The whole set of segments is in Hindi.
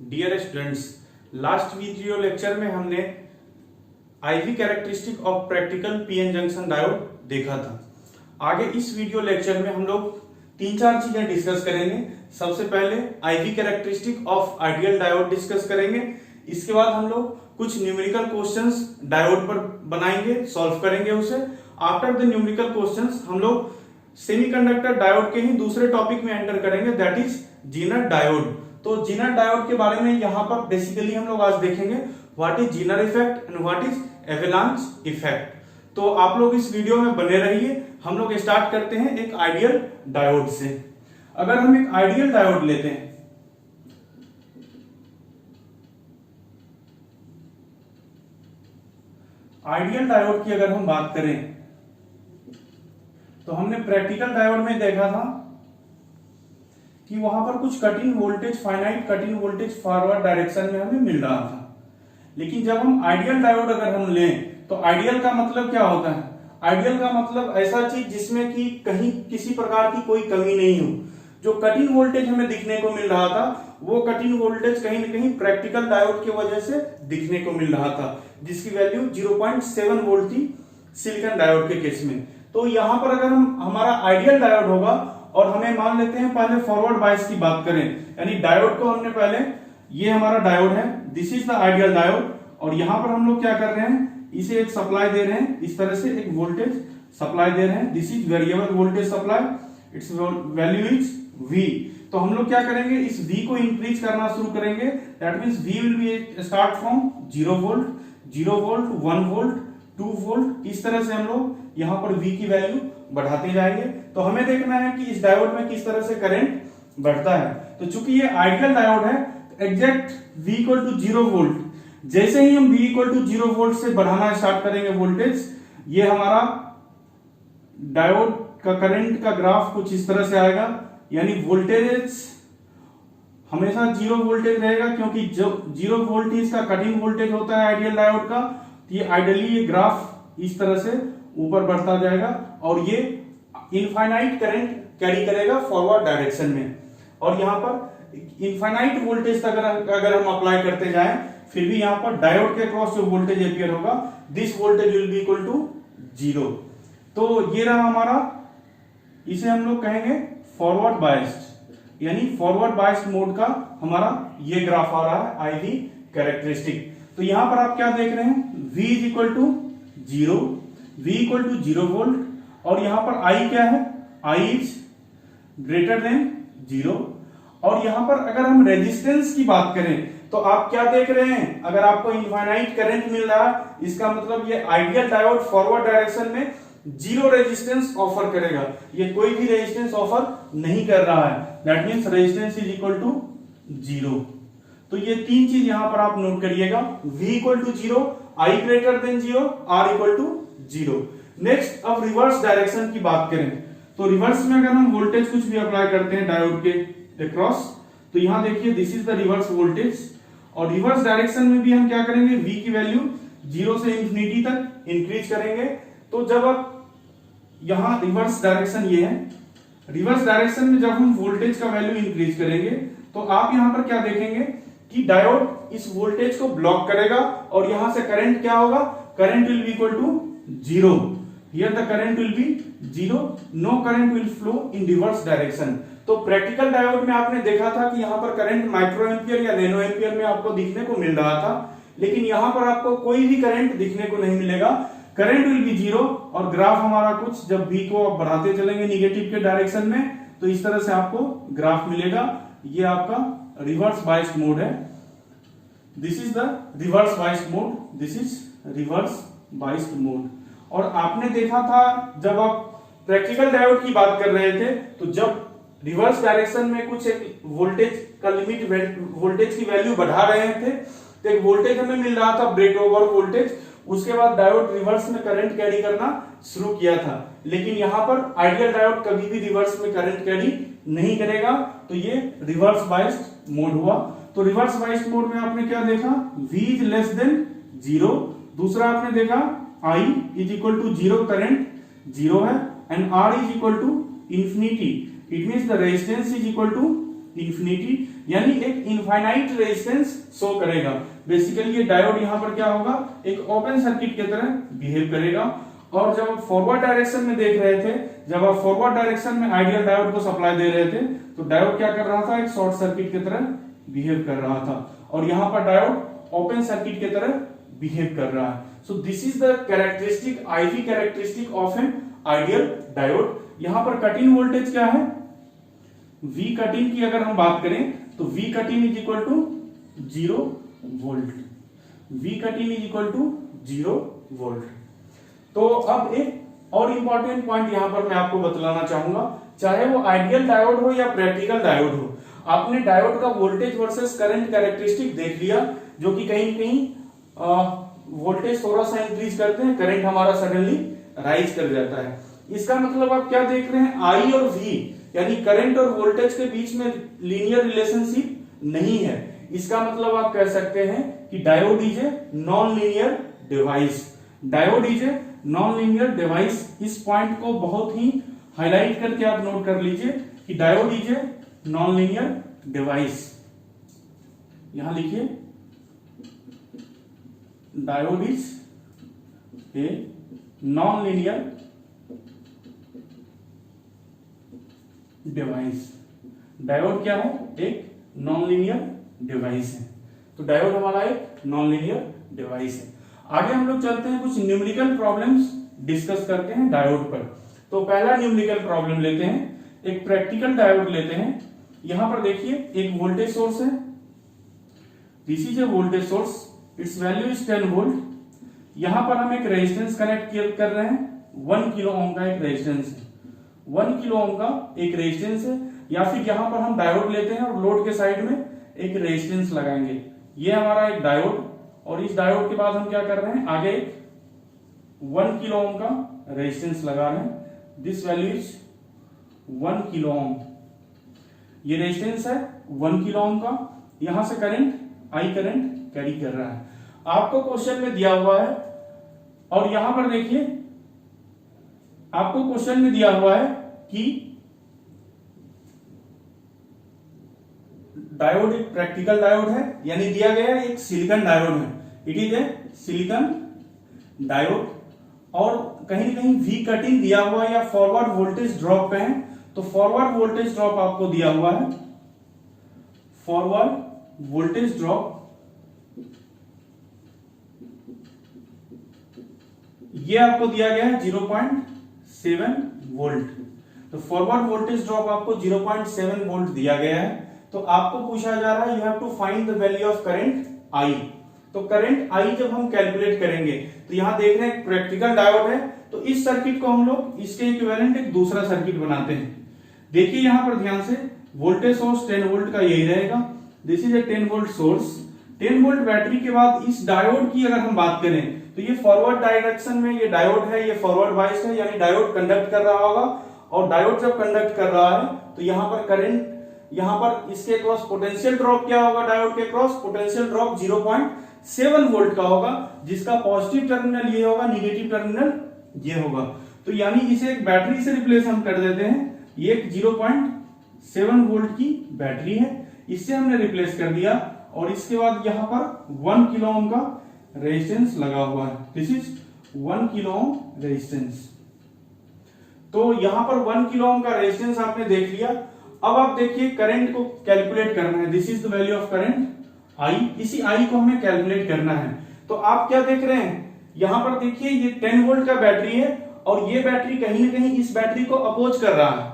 Dear students, last video lecture में हमने IV characteristic of practical PN junction diode देखा था। आगे इस वीडियो लेक्चर में हम लोग तीन चार चीजें डिस्कस करेंगे। सबसे पहले IV characteristic of ideal diode discuss करेंगे। इसके बाद हम लोग कुछ न्यूमेरिकल क्वेश्चंस डायोड पर बनाएंगे, सॉल्व करेंगे उसे। आफ्टर द न्यूमेरिकल क्वेश्चंस हम लोग सेमीकंडक्टर डायोड के ही दूसरे टॉपिक में एंटर करेंगे, दैट इज जीनर डायोड। तो जीनर डायोड के बारे में यहाँ पर बेसिकली हम लोग आज देखेंगे what is Zener effect and what is avalanche effect. तो आप लोग इस वीडियो में बने रहिए। हम लोग स्टार्ट करते हैं एक आइडियल डायोड से। अगर हम एक आइडियल डायोड लेते हैं, आइडियल डायोड की अगर हम बात करें तो हमने प्रैक्टिकल डायोड में देखा था कि वहां पर कुछ cutting voltage, finite cutting voltage forward direction में हमें मिल रहा था। लेकिन जब हम आइडियल डायोड अगर हम लें तो आइडियल का मतलब क्या होता है? आइडियल का मतलब ऐसा चीज जिसमें कि कहीं किसी प्रकार की कोई कमी नहीं हो। जो कटिंग वोल्टेज हमें दिखने को मिल रहा था वो कटिंग वोल्टेज कहीं ना कहीं प्रैक्टिकल डायोड की वजह से दिखने को मिल रहा था, जिसकी वैल्यू 0.7 वोल्ट थी सिलिकॉन डायोड के केस में। तो यहां पर अगर हमारा आइडियल डायोड होगा और हमें मान लेते हैं पहले फॉरवर्ड बायस की बात करें, यानी डायोड को हमने पहले, ये हमारा डायोड है, this is the ideal diode. और यहां पर हम लोग क्या कर रहे हैं, इसे एक सप्लाई दे रहे हैं, इस तरह से एक वोल्टेज सप्लाई दे रहे हैं। This is variable voltage supply, it's value is V। तो हम लोग क्या करेंगे, इस V को इंक्रीज करना शुरू करेंगे। That means V will be start from 0 volt, 0 volt, 1 volt, 2 volt. इस तरह से हम लोग यहाँ पर V की वैल्यू बढ़ाते जाएंगे। तो हमें देखना है कि इस डायोड में किस तरह से करंट बढ़ता है। तो चूंकि ये आइडियल डायोड है, exact V equal to 0 volt, जैसे ही हम V इक्वल टू 0 वोल्ट से बढ़ाना स्टार्ट करेंगे वोल्टेज, ये हमारा डायोड का करंट का ग्राफ कुछ इस तरह से आएगा। यानी वोल्टेज हमेशा 0 वोल्टेज रहेगा, क्योंकि जो 0 वोल्ट इसका कटिंग वोल्टेज होता है आइडियल डायोड का। ये आइडियली ये ग्राफ इस तरह से ऊपर बढ़ता जाएगा और ये इनफाइनाइट करंट कैरी करेगा फॉरवर्ड डायरेक्शन में। और यहाँ पर इनफाइनाइट वोल्टेज अगर हम अप्लाई करते जाएं, फिर भी यहाँ पर डायोड के क्रॉस जो वोल्टेज अपियर होगा, this voltage will be equal to 0। तो ये रहा हमारा, इसे हम लोग कहेंगे फॉरवर्ड बायस्ड, यानी फॉरवर्ड बायस्ड मोड का हमारा ये ग्राफ आ रहा है आईवी कैरेक्टरिस्टिक। तो यहां पर आप क्या देख रहे हैं, V is equal to 0, V equal to 0 volt. और यहां पर I क्या है, I इज ग्रेटर देन 0। और यहां पर अगर हम रेजिस्टेंस की बात करें तो आप क्या देख रहे हैं, अगर आपको इनफाइनाइट करंट मिल रहा है, इसका मतलब ये आइडियल डायोड फॉरवर्ड डायरेक्शन में 0 रेजिस्टेंस ऑफर करेगा। ये कोई भी रेजिस्टेंस ऑफर नहीं कर रहा है, that means resistance is equal to 0। तो ये तीन चीज यहां पर आप नोट करिएगा, V equal to 0, I greater than 0, R equal to 0। Next, अब रिवर्स डायरेक्शन की बात करें तो रिवर्स में अगर हम वोल्टेज कुछ भी अप्लाई करते हैं डायोड के अक्रॉस, तो यहां देखिए this is the reverse voltage. और रिवर्स डायरेक्शन में भी हम क्या करेंगे, V की वैल्यू 0 से इंफिनिटी तक इंक्रीज करेंगे। तो जब आप यहां रिवर्स डायरेक्शन ये है, रिवर्स डायरेक्शन में जब हम वोल्टेज का वैल्यू इंक्रीज करेंगे तो आप यहां पर क्या देखेंगे कि डायोड इस वोल्टेज को ब्लॉक करेगा और यहां से करंट क्या होगा, current will be equal to 0। Here the current will be 0, no current will flow in reverse direction. तो प्रैक्टिकल डायोड में आपने देखा था कि यहां पर करंट माइक्रो एम्पियर या नैनो एम्पियर में आपको दिखने को मिल रहा था, लेकिन यहां पर आपको कोई भी करंट दिखने को नहीं मिलेगा। करंट विल बी 0 और ग्राफ हमारा कुछ, जब V को आप बढ़ाते चलेंगे निगेटिव के डायरेक्शन में, तो इस तरह से आपको ग्राफ मिलेगा। ये आपका रिवर्स बायस्ड मोड है, this is the reverse biased mode, this is reverse biased mode. और आपने देखा था जब आप प्रैक्टिकल डायोड की बात कर रहे थे, तो जब रिवर्स डायरेक्शन में कुछ एक वोल्टेज का लिमिट, वोल्टेज की वैल्यू बढ़ा रहे थे, तो एक वोल्टेज हमें मिल रहा था ब्रेक ओवर वोल्टेज। उसके बाद डायोड रिवर्स में करंट कैरी करना शुरू किया था। लेकिन यहां पर आइडियल डायोड कभी भी रिवर्स में करंट कैरी नहीं करेगा। तो ये रिवर्स बायस्ड मोड हुआ। तो रिवर्स बायस्ड मोड में आपने क्या देखा, V इज लेस देन 0। दूसरा आपने देखा I is equal to 0, current 0 है, and R is equal to infinity. It means the resistance is equal to infinity, यानी एक इनफाइनाइट रेजिस्टेंस शो करेगा। बेसिकली ये डायोड यहाँ पर क्या होगा, एक ओपन सर्किट की तरह बिहेव करेगा। और जब आप फॉरवर्ड डायरेक्शन में देख रहे थे, जब आप फॉरवर्ड डायरेक्शन में आइडियल डायोड को सप्लाई दे रहे थे, तो डायोड क्या कर रहा था, एक शॉर्ट सर्किट की तरह बिहेव कर रहा था, और यहाँ पर डायोड ओपन सर्किट की तरह बिहेव कर रहा है। So this is the characteristic, IV characteristic of an ideal diode. यहाँ पर कट इन वोल्टेज क्या है, V कट इन की अगर हम बात करें तो V cut in is equal to 0 volt, V cut in is equal to 0 volt. तो अब एक और इंपॉर्टेंट पॉइंट यहां पर मैं आपको बतलाना चाहूंगा, चाहे वो आइडियल डायोड हो या प्रैक्टिकल डायोड हो, आपने डायोड का वोल्टेज वर्सेस करंट कैरेक्टरिस्टिक देख लिया, जो कि कहीं कहीं वोल्टेज थोड़ा सा इंक्रीज करते हैं, करंट हमारा सडनली राइज कर जाता है। इसका मतलब आप क्या देख रहे हैं, I और V यानी करंट और वोल्टेज के बीच में लीनियर रिलेशनशिप नहीं है। इसका मतलब आप कह सकते हैं कि diode is a non linear device, diode is a non linear device. इस पॉइंट को बहुत ही हाईलाइट करके आप नोट कर लीजिए कि diode is a non linear device. यहां लिखिए, diode is a non linear device. Diode क्या है, एक नॉन लीनियर डिवाइस है। तो डायोड हमारा एक नॉन लीनियर डिवाइस है। आगे हम लोग चलते हैं, कुछ न्यूमेरिकल प्रॉब्लम्स डिस्कस करते हैं डायोड पर। तो पहला न्यूमेरिकल प्रॉब्लम लेते हैं, एक प्रैक्टिकल डायोड लेते हैं। यहां पर देखिए एक वोल्टेज सोर्स है, this is a voltage source, it's value is 10 volt. यहां पर हम एक रेजिस्टेंस कनेक्ट कर रहे हैं, 1 किलो ओम का एक रेजिस्टेंस है, 1 किलो ओम का एक रेजिस्टेंस है। या फिर यहां पर हम डायोड लेते हैं और लोड के साइड में एक रेजिस्टेंस लगाएंगे। ये हमारा एक डायोड, और इस डायोड के बाद हम क्या कर रहे हैं, आगे 1 किलो ओम का रेजिस्टेंस लगा रहे हैं, दिस वैल्यू इज 1 किलो ओम। ये रेजिस्टेंस है 1 किलो ओम का, यहां से करंट I करंट कैरी कर रहा है। आपको क्वेश्चन में दिया हुआ है, और यहां पर देखिए आपको क्वेश्चन में दिया हुआ है कि डायोड एक प्रैक्टिकल डायोड है, यानी दिया गया है एक सिलिकॉन डायोड है, it is A silicon diode, और कहीं ना कहीं V कटिंग दिया हुआ है या फॉरवर्ड वोल्टेज ड्रॉप पे है। तो फॉरवर्ड वोल्टेज ड्रॉप आपको दिया हुआ है, फॉरवर्ड वोल्टेज ड्रॉप ये आपको दिया गया है 0.7 वोल्ट। तो फॉरवर्ड वोल्टेज ड्रॉप आपको 0.7 वोल्ट दिया गया है। तो आपको पूछा जा रहा है, you have to find the value of current I। तो करंट I जब हम कैलकुलेट करेंगे, तो यहां देख रहे हैं प्रैक्टिकल डायोड है, तो इस सर्किट को हम लोग इसके इक्विवेलेंट एक दूसरा सर्किट बनाते हैं। देखिए यहां पर ध्यान से, वोल्टेज सोर्स 10 वोल्ट का यही रहेगा, this is a 10 volt source. 10 volt battery के बाद इस डायोड की अगर हम बात करें, तो ये फॉरवर्ड डायरेक्शन में ये डायोड है, ये फॉरवर्ड बाइस्ड है, यानी डायोड कंडक्ट कर रहा होगा। और डायोड जब कंडक्ट कर रहा है तो यहां पर करंट, यहां पर इसके क्रॉस पोटेंशियल ड्रॉप क्या होगा, डायोड के क्रॉस पोटेंशियल ड्रॉप 0.7 वोल्ट का होगा, जिसका पॉजिटिव टर्मिनल ये होगा, निगेटिव टर्मिनल ये होगा। तो यानी इसे एक बैटरी से रिप्लेस हम कर देते हैं, ये एक 0.7 वोल्ट की बैटरी है, इससे हमने रिप्लेस कर दिया। और इसके बाद यहां पर 1 किलो ओम का रेजिस्टेंस लगा हुआ है, this is 1 kilo ohm resistance. तो यहां पर 1 किलो ओम का रेजिस्टेंस आपने देख लिया। अब आप देखिए करंट को कैलकुलेट करना है, this is the value of current I। इसी I को हमें कैलकुलेट करना है। तो आप क्या देख रहे हैं, यहां पर देखिए ये 10 वोल्ट का बैटरी है, और ये बैटरी कहीं ना कहीं इस बैटरी को अपोज कर रहा है,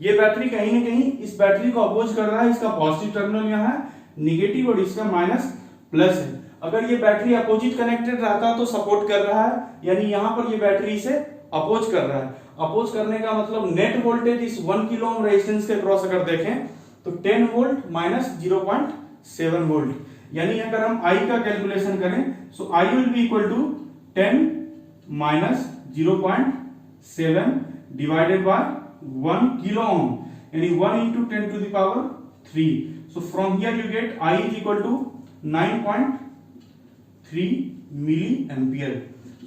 ये बैटरी कहीं ना कहीं इस बैटरी को अपोज कर रहा है। इसका पॉजिटिव टर्मिनल यहाँ है निगेटिव और इसका माइनस प्लस है। अगर ये बैटरी अपोजिट कनेक्टेड रहता तो सपोर्ट कर रहा है, यानी यहां पर ये बैटरी इसे अपोज कर रहा है। अपोज करने का मतलब नेट वोल्टेज इस 1 किलो ओम रेजिस्टेंस के क्रॉस अगर देखें तो 10 वोल्ट माइनस 0.7 वोल्ट, यानी अगर हम I का कैलकुलेशन करें, so I will be equal to 10 minus 0.7 divided by 1 kilo ohm, यानी 1 into 10 to the power 3. So from here you get I is equal to 9.3 milliampere.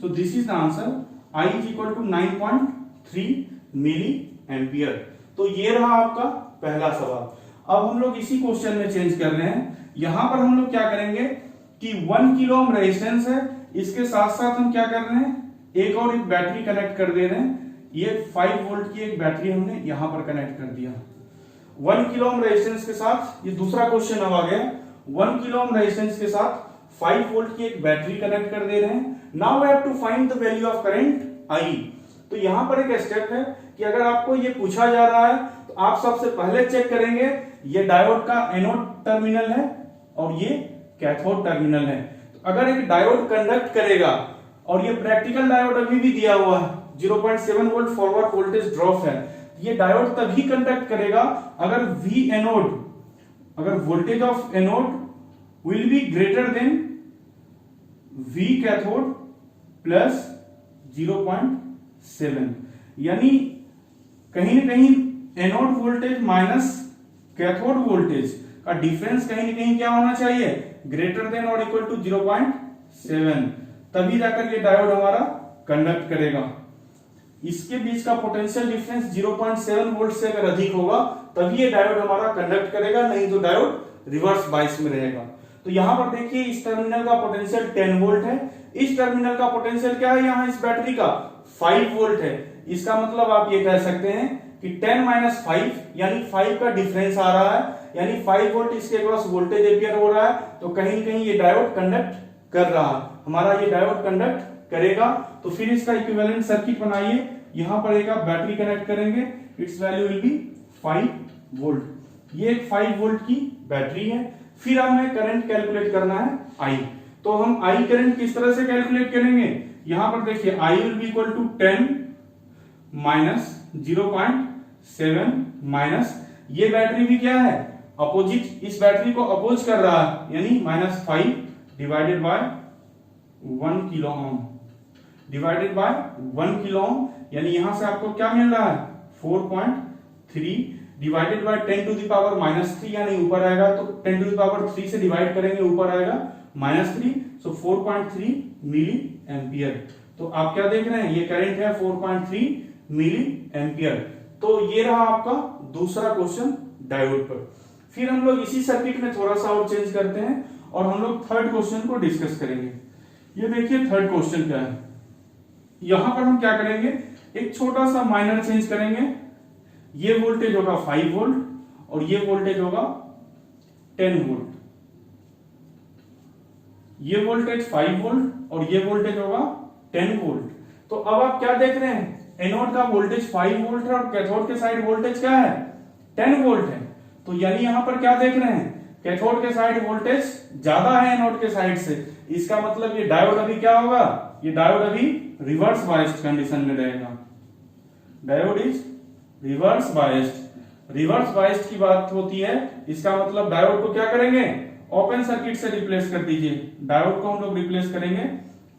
So this is the answer. I is equal to 9.3 milliampere. तो ये रहा आपका पहला सवाल। अब हम लोग इसी क्वेश्चन में चेंज कर रहे हैं। यहां पर हम लोग क्या करेंगे कि 1 किलो ओम रेजिस्टेंस है, इसके साथ साथ हम क्या कर रहे हैं, एक और एक बैटरी कनेक्ट कर दे रहे हैं। ये 5 वोल्ट की एक बैटरी हमने यहां पर कनेक्ट कर दिया। 1 किलो ओम रेजिस्टेंस के साथ, ये दूसरा क्वेश्चन अब आ गया, 1 किलो ओम रेजिस्टेंस के साथ 5 वोल्ट की एक बैटरी कनेक्ट कर दे रहे हैं। Now we have to find the value of current I। तो यहां पर एक स्टेप है कि अगर आपको ये पूछा जा रहा है तो आप सबसे पहले चेक करेंगे ये डायोड का एनोड टर्मिनल है और ये कैथोड टर्मिनल है। तो अगर एक डायोड कंडक्ट करेगा और ये प्रैक्टिकल डायोड अभी भी दिया हुआ है, 0.7 वोल्ट फॉरवर्ड वोल्टेज ड्रॉप है, ये डायोड तभी कंडक्ट करेगा अगर V एनोड, अगर voltage of anode will be greater than V cathode plus 0.7, यानी कहीं ना कहीं anode voltage minus cathode voltage का डिफरेंस कहीं ना कहीं क्या होना चाहिए, ग्रेटर देन और इक्वल टू 0.7, तभी जाकर ये डायोड हमारा कंडक्ट करेगा। इसके बीच का पोटेंशियल डिफरेंस 0.7 वोल्ट से अगर अधिक होगा तभी ये डायोड हमारा कंडक्ट करेगा, नहीं तो डायोड रिवर्स बाइस में रहेगा। तो यहां पर देखिए इस टर्मिनल का पोटेंशियल 10 वोल्ट है, इस टर्मिनल का पोटेंशियल क्या है, यहां इस बैटरी का 5 वोल्ट है। इसका मतलब आप ये कह सकते हैं कि 10 माइनस 5 यानी 5 का डिफरेंस आ रहा है, यानी 5 वोल्ट इसके क्रॉस वोल्टेज एपियर हो रहा है। तो कहीं न कहीं ये डायोड कंडक्ट कर रहा है, हमारा ये डायोड कंडक्ट करेगा। तो फिर इसका इक्विवेलेंट सर्किट बनाइए, यहां पर एक आप बैटरी कनेक्ट करेंगे, it's value will be 5 volt. ये एक 5 वोल्ट की बैटरी है। फिर हमें करंट कैलकुलेट करना है I। तो हम I करंट किस तरह से कैलकुलेट करेंगे, यहां पर देखिए I will be equal to 10 minus 0.7 minus, ये बैटरी भी क्या है, अपोजिट, इस बैटरी को अपोज कर रहा है, यानी -5 divided by 1 kilo ohm, divided by 1 kilo ohm, यानी यहां से आपको क्या मिल रहा है 4.3 divided by 10 to the power -3, यानी ऊपर आएगा तो 10 टू द पावर 3 से डिवाइड करेंगे, ऊपर आएगा -3, सो 4.3 मिली एम्पियर। तो आप क्या देख रहे हैं, ये करंट है 4.3 मिली एम्पियर। तो ये रहा आपका दूसरा क्वेश्चन डायोड पर। फिर हम लोग इसी सर्किट में थोड़ा सा और चेंज करते हैं और हम लोग थर्ड क्वेश्चन को डिस्कस करेंगे। ये देखिए थर्ड क्वेश्चन क्या है, यहां पर हम क्या करेंगे, एक छोटा सा माइनर चेंज करेंगे। ये वोल्टेज होगा 5 वोल्ट और ये वोल्टेज होगा 10 वोल्ट। ये वोल्टेज 5 वोल्ट और ये वोल्टेज होगा 10 वोल्ट। तो अब आप क्या देख रहे हैं, एनोड का वोल्टेज 5 वोल्ट है और कैथोड के साइड वोल्टेज क्या है 10 वोल्ट है। तो यानी यहां पर क्या देख रहे हैं, कैथोड के साइड वोल्टेज ज्यादा है एनोड के साइड से। इसका मतलब ये डायोड अभी क्या होगा, ये डायोड अभी रिवर्स बायस्ड कंडीशन में रहेगा। Diode is reverse biased. Reverse biased की बात होती है, इसका मतलब डायोड को क्या करेंगे, ओपन सर्किट से रिप्लेस कर दीजिए। डायोड को हम लोग रिप्लेस करेंगे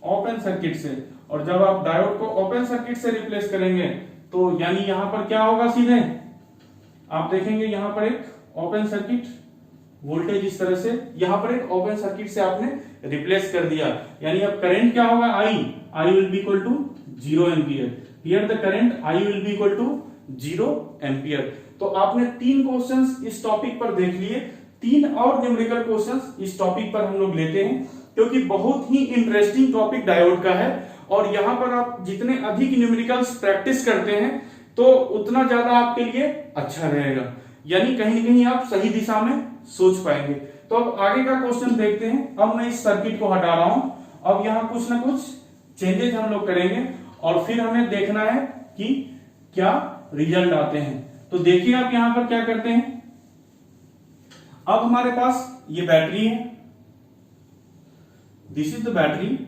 ओपन सर्किट से, और जब आप डायोड को ओपन सर्किट से रिप्लेस करेंगे तो यानी यहां पर क्या होगा, सीधे आप देखेंगे यहां पर एक ओपन सर्किट वोल्टेज इस तरह से, यहां पर एक ओपन सर्किट से आपने रिप्लेस कर दिया, यानी अब करंट क्या होगा, I will be equal to 0 ampere. Here the current I will be equal to 0 ampere. तो आपने 3 क्वेश्चंस इस टॉपिक पर देख लिए, 3 और न्यूमेरिकल क्वेश्चंस इस टॉपिक पर हम लोग लेते हैं, क्योंकि बहुत ही इंटरेस्टिंग टॉपिक डायोड का है। और यहां पर आप जितने अधिक न्यूमेरिकल्स प्रैक्टिस करते हैं तो उतना ज्यादा आपके लिए अच्छा रहेगा, यानी कहीं ना कहीं आप सही दिशा में सोच पाएंगे। तो अब आगे का क्वेश्चन देखते हैं। अब मैं इस सर्किट को हटा रहा हूं, अब यहां कुछ ना कुछ चेंजेस हम लोग करेंगे और फिर हमें देखना है कि क्या रिजल्ट आते हैं। तो देखिए आप यहां पर क्या करते हैं, अब हमारे पास ये बैटरी है, this is the battery,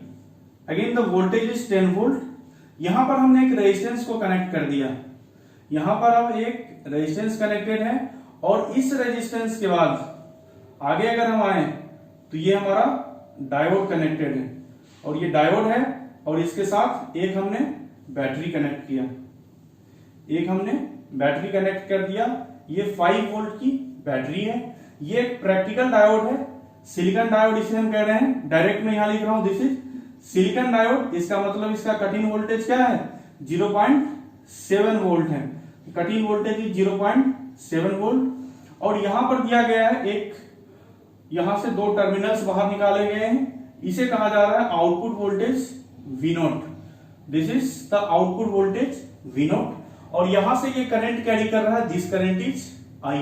again the voltage is 10 volt. यहां पर हमने एक रेजिस्टेंस को कनेक्ट कर दिया, यहां पर अब एक रेजिस्टेंस कनेक्टेड है और इस रेजिस्टेंस के बाद आगे अगर हम आए तो ये हमारा डायोड कनेक्टेड है और ये डायोड है और इसके साथ एक हमने बैटरी कनेक्ट किया, एक हमने बैटरी कनेक्ट कर दिया। ये 5 वोल्ट की बैटरी है, ये एक प्रैक्टिकल डायोड है, सिलिकॉन डायोड इसे हम कह रहे हैं। डायरेक्ट में यहां लिख रहा हूं, दिस इज सिलिकॉन डायोड। इसका मतलब इसका कट इन वोल्टेज क्या है, 0.7 वोल्ट है। Cut in voltage is 0.7 volt और यहां पर दिया गया है एक, यहां से दो टर्मिनल्स बाहर निकाले गए हैं, इसे कहा जा रहा है output voltage V0। This is the output voltage V0 और यहां से ये करंट कैरी कर रहा है, दिस करंट इज I।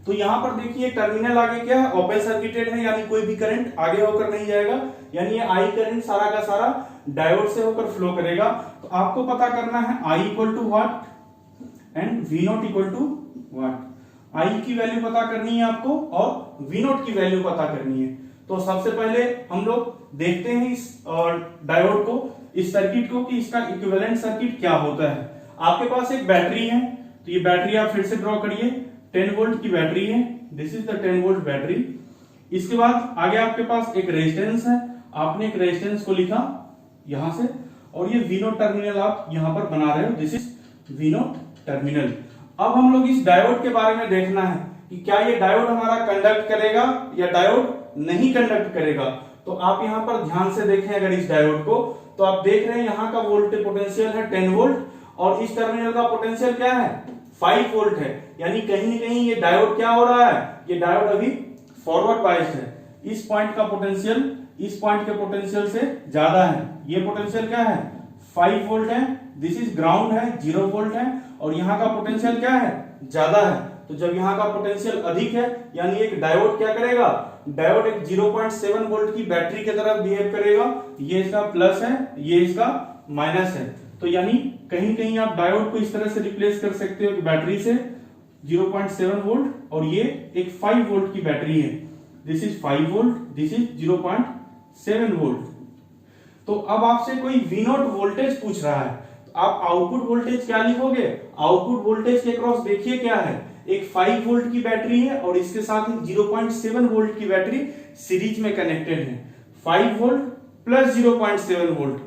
तो यहां पर देखिए टर्मिनल आगे क्या है, ओपन सर्किटेड है, यानी कोई भी करंट आगे होकर नहीं जाएगा, यानी ये I करंट सारा का सारा डायोड से होकर फ्लो करेगा। तो आपको पता करना है I equal to what and V0 equal to what. I की वैल्यू पता करनी है आपको और V0 की वैल्यू पता करनी है। तो सबसे पहले हम लोग देखते हैं इस डायोड को, इस सर्किट को, कि इसका इक्विवेलेंट सर्किट क्या होता है। आपके पास एक बैटरी है, तो ये बैटरी आप फिर से ड्रॉ करिए, 10 वोल्ट की बैटरी है, this is the 10 volt battery. इसके बाद आगे आपके पास एक रेजिस्टेंस है, आपने एक रेजिस्टेंस को लिखा यहां से, और ये V0 टर्मिनल आप यहां पर बना रहे हो, दिस इज V0 टर्मिनल। अब हम लोग इस डायोड के बारे में देखना है कि क्या ये डायोड हमारा कंडक्ट करेगा या डायोड नहीं कंडक्ट करेगा। तो आप यहां पर ध्यान से देखें अगर इस डायोड को, तो आप देख रहे हैं यहां का वोल्टेज पोटेंशियल है 10 वोल्ट और इस टर्मिनल का पोटेंशियल क्या है 5 वोल्ट है, यानी कहीं न कहीं ये डायोड क्या हो रहा है, ये डायोड अभी फॉरवर्ड बायस्ड है। इस पॉइंट का पोटेंशियल इस पॉइंट के पोटेंशियल से ज्यादा है। ये पोटेंशियल क्या है 5 वोल्ट है, दिस इज ग्राउंड है 0 वोल्ट है, और यहाँ का पोटेंशियल क्या है ज्यादा है। तो जब यहाँ का पोटेंशियल अधिक है, यानी एक डायोड क्या करेगा, डायोड एक 0.7 वोल्ट की बैटरी की तरह बिहेव करेगा। ये इसका प्लस है, ये इसका माइनस है। तो यानी कहीं कहीं आप डायोड को इस तरह से रिप्लेस कर सकते हो कि बैटरी से 0.7 वोल्ट और ये एक 5 वोल्ट की बैटरी है, this is 5 volt, this is 0.7 volt. तो अब आपसे कोई V0 वोल्टेज पूछ रहा है, तो आप आउटपुट वोल्टेज क्या लिखोगे, आउटपुट वोल्टेज के क्रॉस देखिए क्या है, एक 5 वोल्ट की बैटरी है और इसके साथ एक 0.7 वोल्ट की बैटरी सीरीज में कनेक्टेड है। 5 वोल्ट प्लस 0.7 वोल्ट,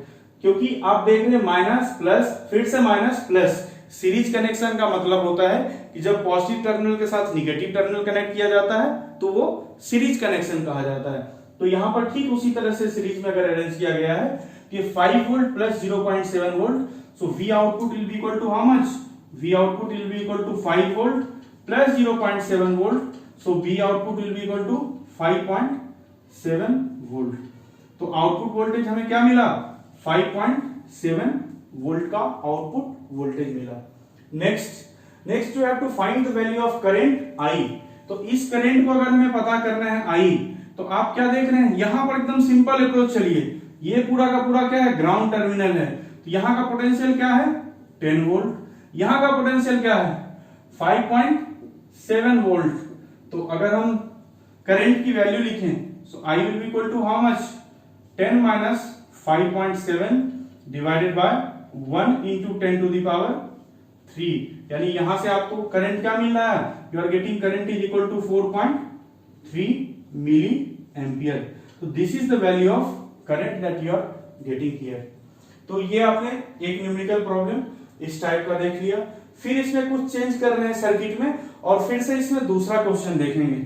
क्योंकि आप देख रहे हैं माइनस प्लस फिर से माइनस प्लस, सीरीज कनेक्शन का मतलब होता है कि जब पॉजिटिव टर्मिनल के साथ निगेटिव टर्मिनल कनेक्ट किया जाता है तो वो सीरीज कनेक्शन कहा जाता है। तो यहां पर ठीक उसी तरह से सीरीज में अगर अरेंज किया गया है कि 5 volt plus 0.7 volt, so V output will be equal to how much, V output will be equal to 5 volt plus 0.7 volt, so V output will be equal to 5.7 volt. तो आउटपुट वोल्टेज हमें क्या मिला 5.7 वोल्ट का आउटपुट वोल्टेज मिला। Next you have to find the value of current I। तो इस करंट को अगर हमें पता करना है I, तो आप क्या देख रहे हैं, यहां पर एकदम सिंपल अप्रोच चलिए, ये पूरा का पूरा क्या है ग्राउंड टर्मिनल है, तो यहां का पोटेंशियल क्या है 10 वोल्ट, यहां का पोटेंशियल क्या है 5.7 वोल्ट। तो अगर हम करंट की वैल्यू लिखें, so I will be equal to how much 10 minus 5.7 divided by 1 into 10 to the power 3, यानी यहां से आपको करंट क्या मिल रहा है, you are getting current is equal to 4.3 milliampere. तो this is the value of current that you are getting here. तो ये आपने एक न्यूमेरिकल प्रॉब्लम इस टाइप का देख लिया। फिर इसमें कुछ चेंज कर रहे हैं सर्किट में और फिर से इसमें दूसरा क्वेश्चन देखेंगे।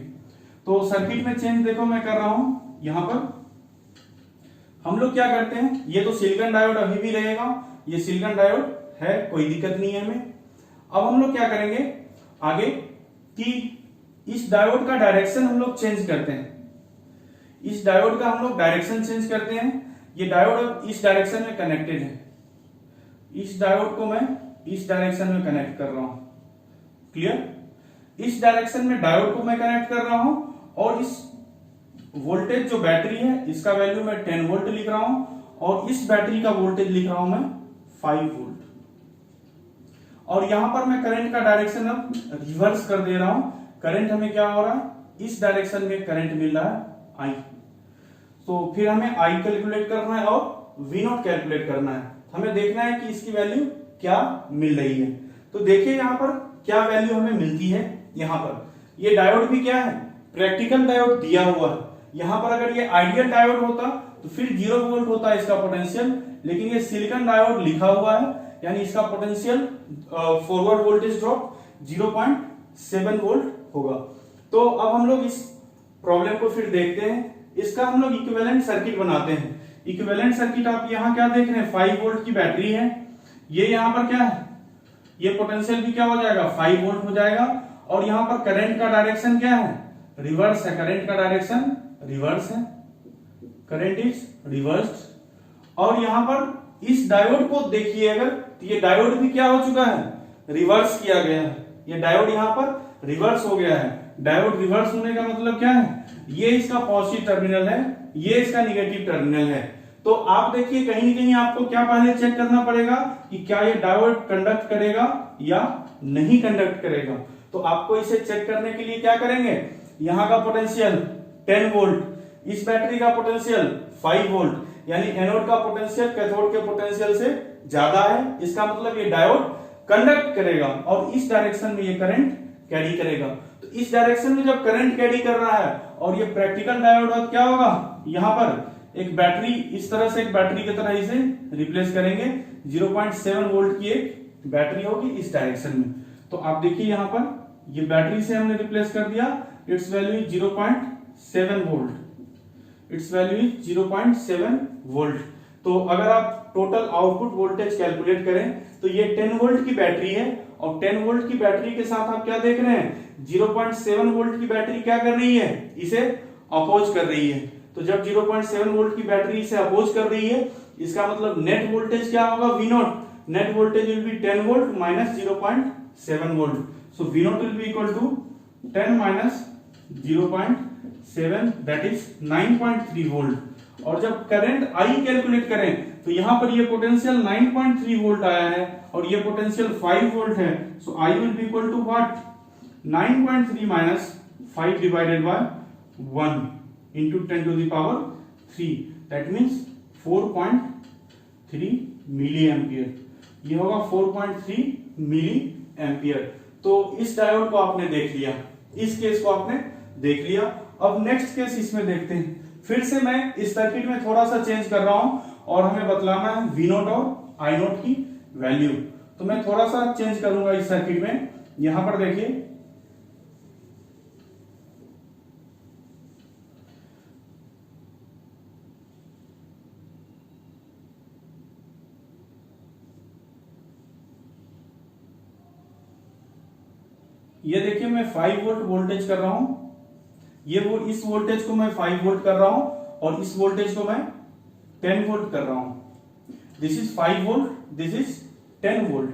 तो सर्किट में चेंज देखो मैं कर रहा हूं, यहां पर हम लोग क्या करते हैं, ये तो सिलिकॉन डायोड अभी भी रहेगा, ये सिलिकॉन डायोड है, कोई दिक्कत नहीं है हमें। अब हम लोग क्या करेंगे आगे कि इस डायोड का डायरेक्शन हम लोग चेंज करते हैं, इस डायोड का हम लोग डायरेक्शन चेंज करते हैं। ये डायोड अब इस डायरेक्शन में कनेक्टेड है, इस डायोड को मैं इस डायरेक्शन में कनेक्ट कर रहा हूं, क्लियर, इस डायरेक्शन में डायोड को मैं कनेक्ट कर रहा हूं और इस वोल्टेज जो बैटरी है इसका वैल्यू मैं 10 वोल्ट लिख रहा हूं और इस बैटरी का वोल्टेज लिख रहा हूं मैं 5 वोल्ट। और यहां पर मैं करंट का डायरेक्शन अब रिवर्स कर दे रहा हूं, करंट हमें क्या हो रहा है इस डायरेक्शन में करंट मिल रहा है I। तो फिर हमें I कैलकुलेट करना है और V0 कैलकुलेट करना है, हमें देखना है कि इसकी वैल्यू क्या मिल रही है। तो देखिए यहां पर क्या वैल्यू हमें मिलती है, यहां पर ये डायोड भी क्या है प्रैक्टिकल डायोड दिया हुआ है, यहां पर अगर ये आइडियल डायोड होता तो फिर 0 वोल्ट होता इसका पोटेंशियल, लेकिन ये सिलिकॉन डायोड लिखा हुआ है यानी इसका potential forward voltage drop 0.7 volt होगा। तो अब हम लोग इस प्रॉब्लम को फिर देखते हैं, इसका हम लोग इक्विवेलेंट सर्किट बनाते हैं। इक्विवेलेंट सर्किट आप यहां क्या देख रहे हैं 5 वोल्ट की बैटरी है, ये यहां पर क्या है ये पोटेंशियल भी क्या हो जाएगा 5 वोल्ट हो जाएगा और यहाँ पर करंट का डायरेक्शन क्या है, रिवर्स है, करंट का डायरेक्शन रिवर्स है, करंट इज रिवर्स्ड। और यहाँ पर इस डायोड को देखिए अगर, तो ये डायोड भी क्या हो चुका है, रिवर्स किया गया है, ये डायोड यहाँ पर रिवर्स हो गया है। डायोड रिवर्स होने का मतलब क्या है, ये इसका पॉजिटिव टर्मिनल है, ये इसका निगेटिव टर्मिनल है। तो आप देखिए कहीं ना कहीं आपको क्या पहले चेक करना पड़ेगा कि क्या ये डायोड कंडक्ट करेगा या नहीं कंडक्ट करेगा। तो आपको इसे चेक करने के लिए क्या करेंगे, यहाँ का पोटेंशियल 10 वोल्ट, इस बैटरी का पोटेंशियल 5 वोल्ट, यानी एनोड का पोटेंशियल कैथोड के पोटेंशियल से ज्यादा है, इसका मतलब ये डायोड कंडक्ट करेगा और इस डायरेक्शन में ये करंट कैरी करेगा। तो इस डायरेक्शन में जब करंट कैरी कर रहा है और ये प्रैक्टिकल डायोड है, क्या होगा, यहाँ पर एक बैटरी, इस तरह से एक बैटरी की तरह इसे रिप्लेस करेंगे, 0.7 वोल्ट की एक बैटरी होगी इस डायरेक्शन में। तो आप देखिए यहाँ पर ये बैटरी से हमने रिप्लेस कर दिया, it's value is 0.7 volt, it's value is 0.7 volt. तो अगर आप टोटल आउटपुट वोल्टेज कैलकुलेट करें तो ये 10 वोल्ट की बैटरी है और 10 वोल्ट की बैटरी के साथ आप क्या देख रहे हैं, 0.7 वोल्ट की बैटरी क्या कर रही है, इसे अपोज कर रही है। तो जब 0.7 वोल्ट की बैटरी इसे अपोज कर रही है, इसका मतलब नेट वोल्टेज क्या होगा, V naught, net voltage will be 10 volt minus 0.7 volt, so V naught will be equal to 10 minus 0.7 that is 9.3 volt. और जब करंट I कैलकुलेट करें तो यहां पर ये पोटेंशियल 9.3 वोल्ट आया है और ये पोटेंशियल 5 वोल्ट है, so I will be equal to what, 9.3 minus 5 divided by 1 into 10 to the power 3, that means 4.3 milli ampere, ये होगा 4.3 मिली एम्पियर। तो इस डायोड को आपने देख लिया, इस केस को आपने देख लिया। अब नेक्स्ट केस इसमें देखते हैं। फिर से मैं इस सर्किट में थोड़ा सा चेंज कर रहा हूं और हमें बतलाना है V नोट और I नोट की वैल्यू। तो मैं थोड़ा सा चेंज करूंगा इस सर्किट में। यहां पर देखिए ये देखिए मैं 5 वोल्ट वोल्टेज कर रहा हूं, ये वो इस वोल्टेज को मैं 5 वोल्ट कर रहा हूं और इस वोल्टेज को मैं 10 वोल्ट कर रहा हूं। This is 5 volt, this is 10 volt.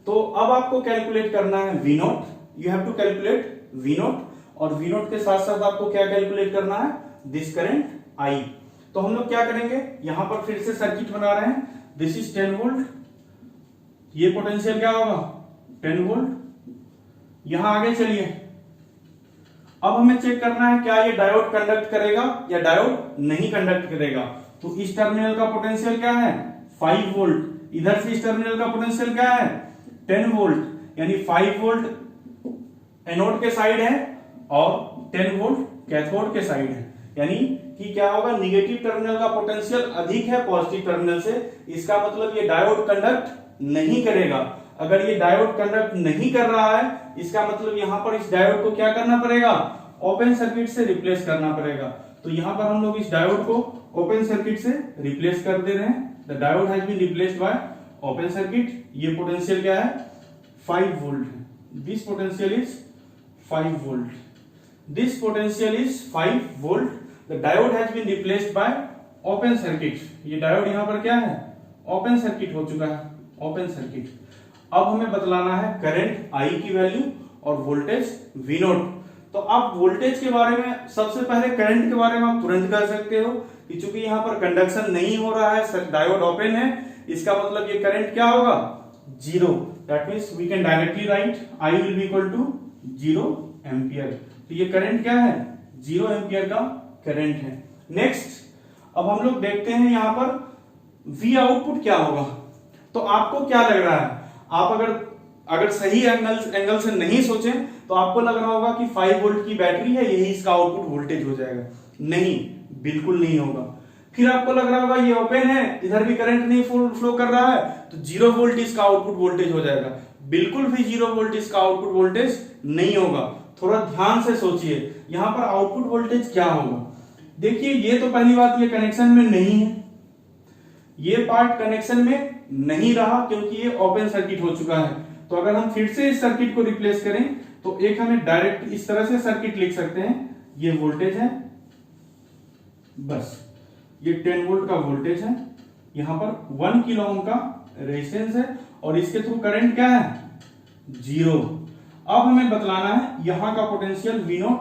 तो अब आपको कैलकुलेट करना है V naught, you have to calculate V naught, और V नोट के साथ साथ आपको क्या कैलकुलेट करना है, दिस करंट I। तो हम लोग क्या करेंगे, यहां पर फिर से सर्किट बना रहे हैं, दिस इज 10 वोल्ट, ये पोटेंशियल क्या होगा 10 वोल्ट। यहां आगे चलिए, अब हमें चेक करना है क्या ये डायोड कंडक्ट करेगा या डायोड नहीं कंडक्ट करेगा। तो इस टर्मिनल का पोटेंशियल क्या है 5 वोल्ट, इधर से इस टर्मिनल का पोटेंशियल क्या है 10 वोल्ट, यानी 5 वोल्ट एनोड के साइड है और 10 वोल्ट कैथोड के साइड है, यानी कि क्या होगा, निगेटिव टर्मिनल का पोटेंशियल अधिक है पॉजिटिव टर्मिनल से, इसका मतलब ये डायोड कंडक्ट नहीं करेगा। अगर ये डायोड कंडक्ट नहीं कर रहा है, इसका मतलब यहां पर इस डायोड को क्या करना पड़ेगा, ओपन सर्किट से रिप्लेस करना पड़ेगा। तो यहां पर हम लोग इस डायोड को ओपन सर्किट से रिप्लेस कर दे रहे हैं। The diode has been replaced by open circuit. ये पोटेंशियल क्या है 5 वोल्ट है, this potential is 5 volt, this potential is 5 volt. The diode has been replaced by open circuit. ये डायोड यहां पर क्या है, ओपन सर्किट हो चुका है, ओपन सर्किट। अब हमें बतलाना है करंट I की वैल्यू और वोल्टेज V नोट। तो आप वोल्टेज के बारे में, सबसे पहले करंट के बारे में आप तुरंत कर सकते हो कि चूंकि यहाँ पर कंडक्शन नहीं हो रहा है, डायोड ओपन है, इसका मतलब ये करंट क्या होगा 0। That means we can directly write I will be equal to 0 ampere. तो ये करंट क्या है 0 एम्पियर का करंट है। नेक्स्ट अब हम लोग देखते हैं यहाँ पर V आउटपुट क्या होगा। तो आपको क्या लग रहा है, आप अगर सही एंगल से नहीं सोचें तो आपको लग रहा होगा कि 5 वोल्ट की बैटरी है, यही इसका आउटपुट वोल्टेज हो जाएगा। नहीं, बिल्कुल नहीं होगा। फिर आपको लग रहा होगा ये ओपन है, इधर भी करंट नहीं फ्लो कर रहा है, तो 0 वोल्ट इसका आउटपुट वोल्टेज हो जाएगा। बिल्कुल भी 0 वोल्ट इसका आउटपुट वोल्टेज नहीं होगा। थोड़ा ध्यान से सोचिए यहां पर आउटपुट वोल्टेज क्या होगा। देखिए ये तो पहली बात, ये कनेक्शन में नहीं है, ये पार्ट कनेक्शन में नहीं रहा क्योंकि ये ओपन सर्किट हो चुका है। तो अगर हम फिर से इस सर्किट को रिप्लेस करें तो एक हमें डायरेक्ट इस तरह से सर्किट लिख सकते हैं, ये वोल्टेज है, बस ये 10 वोल्ट का वोल्टेज है, यहां पर 1 किलो ओम का रेजिस्टेंस है और इसके थ्रू करंट क्या है, 0। अब हमें बतलाना है यहां का पोटेंशियल V0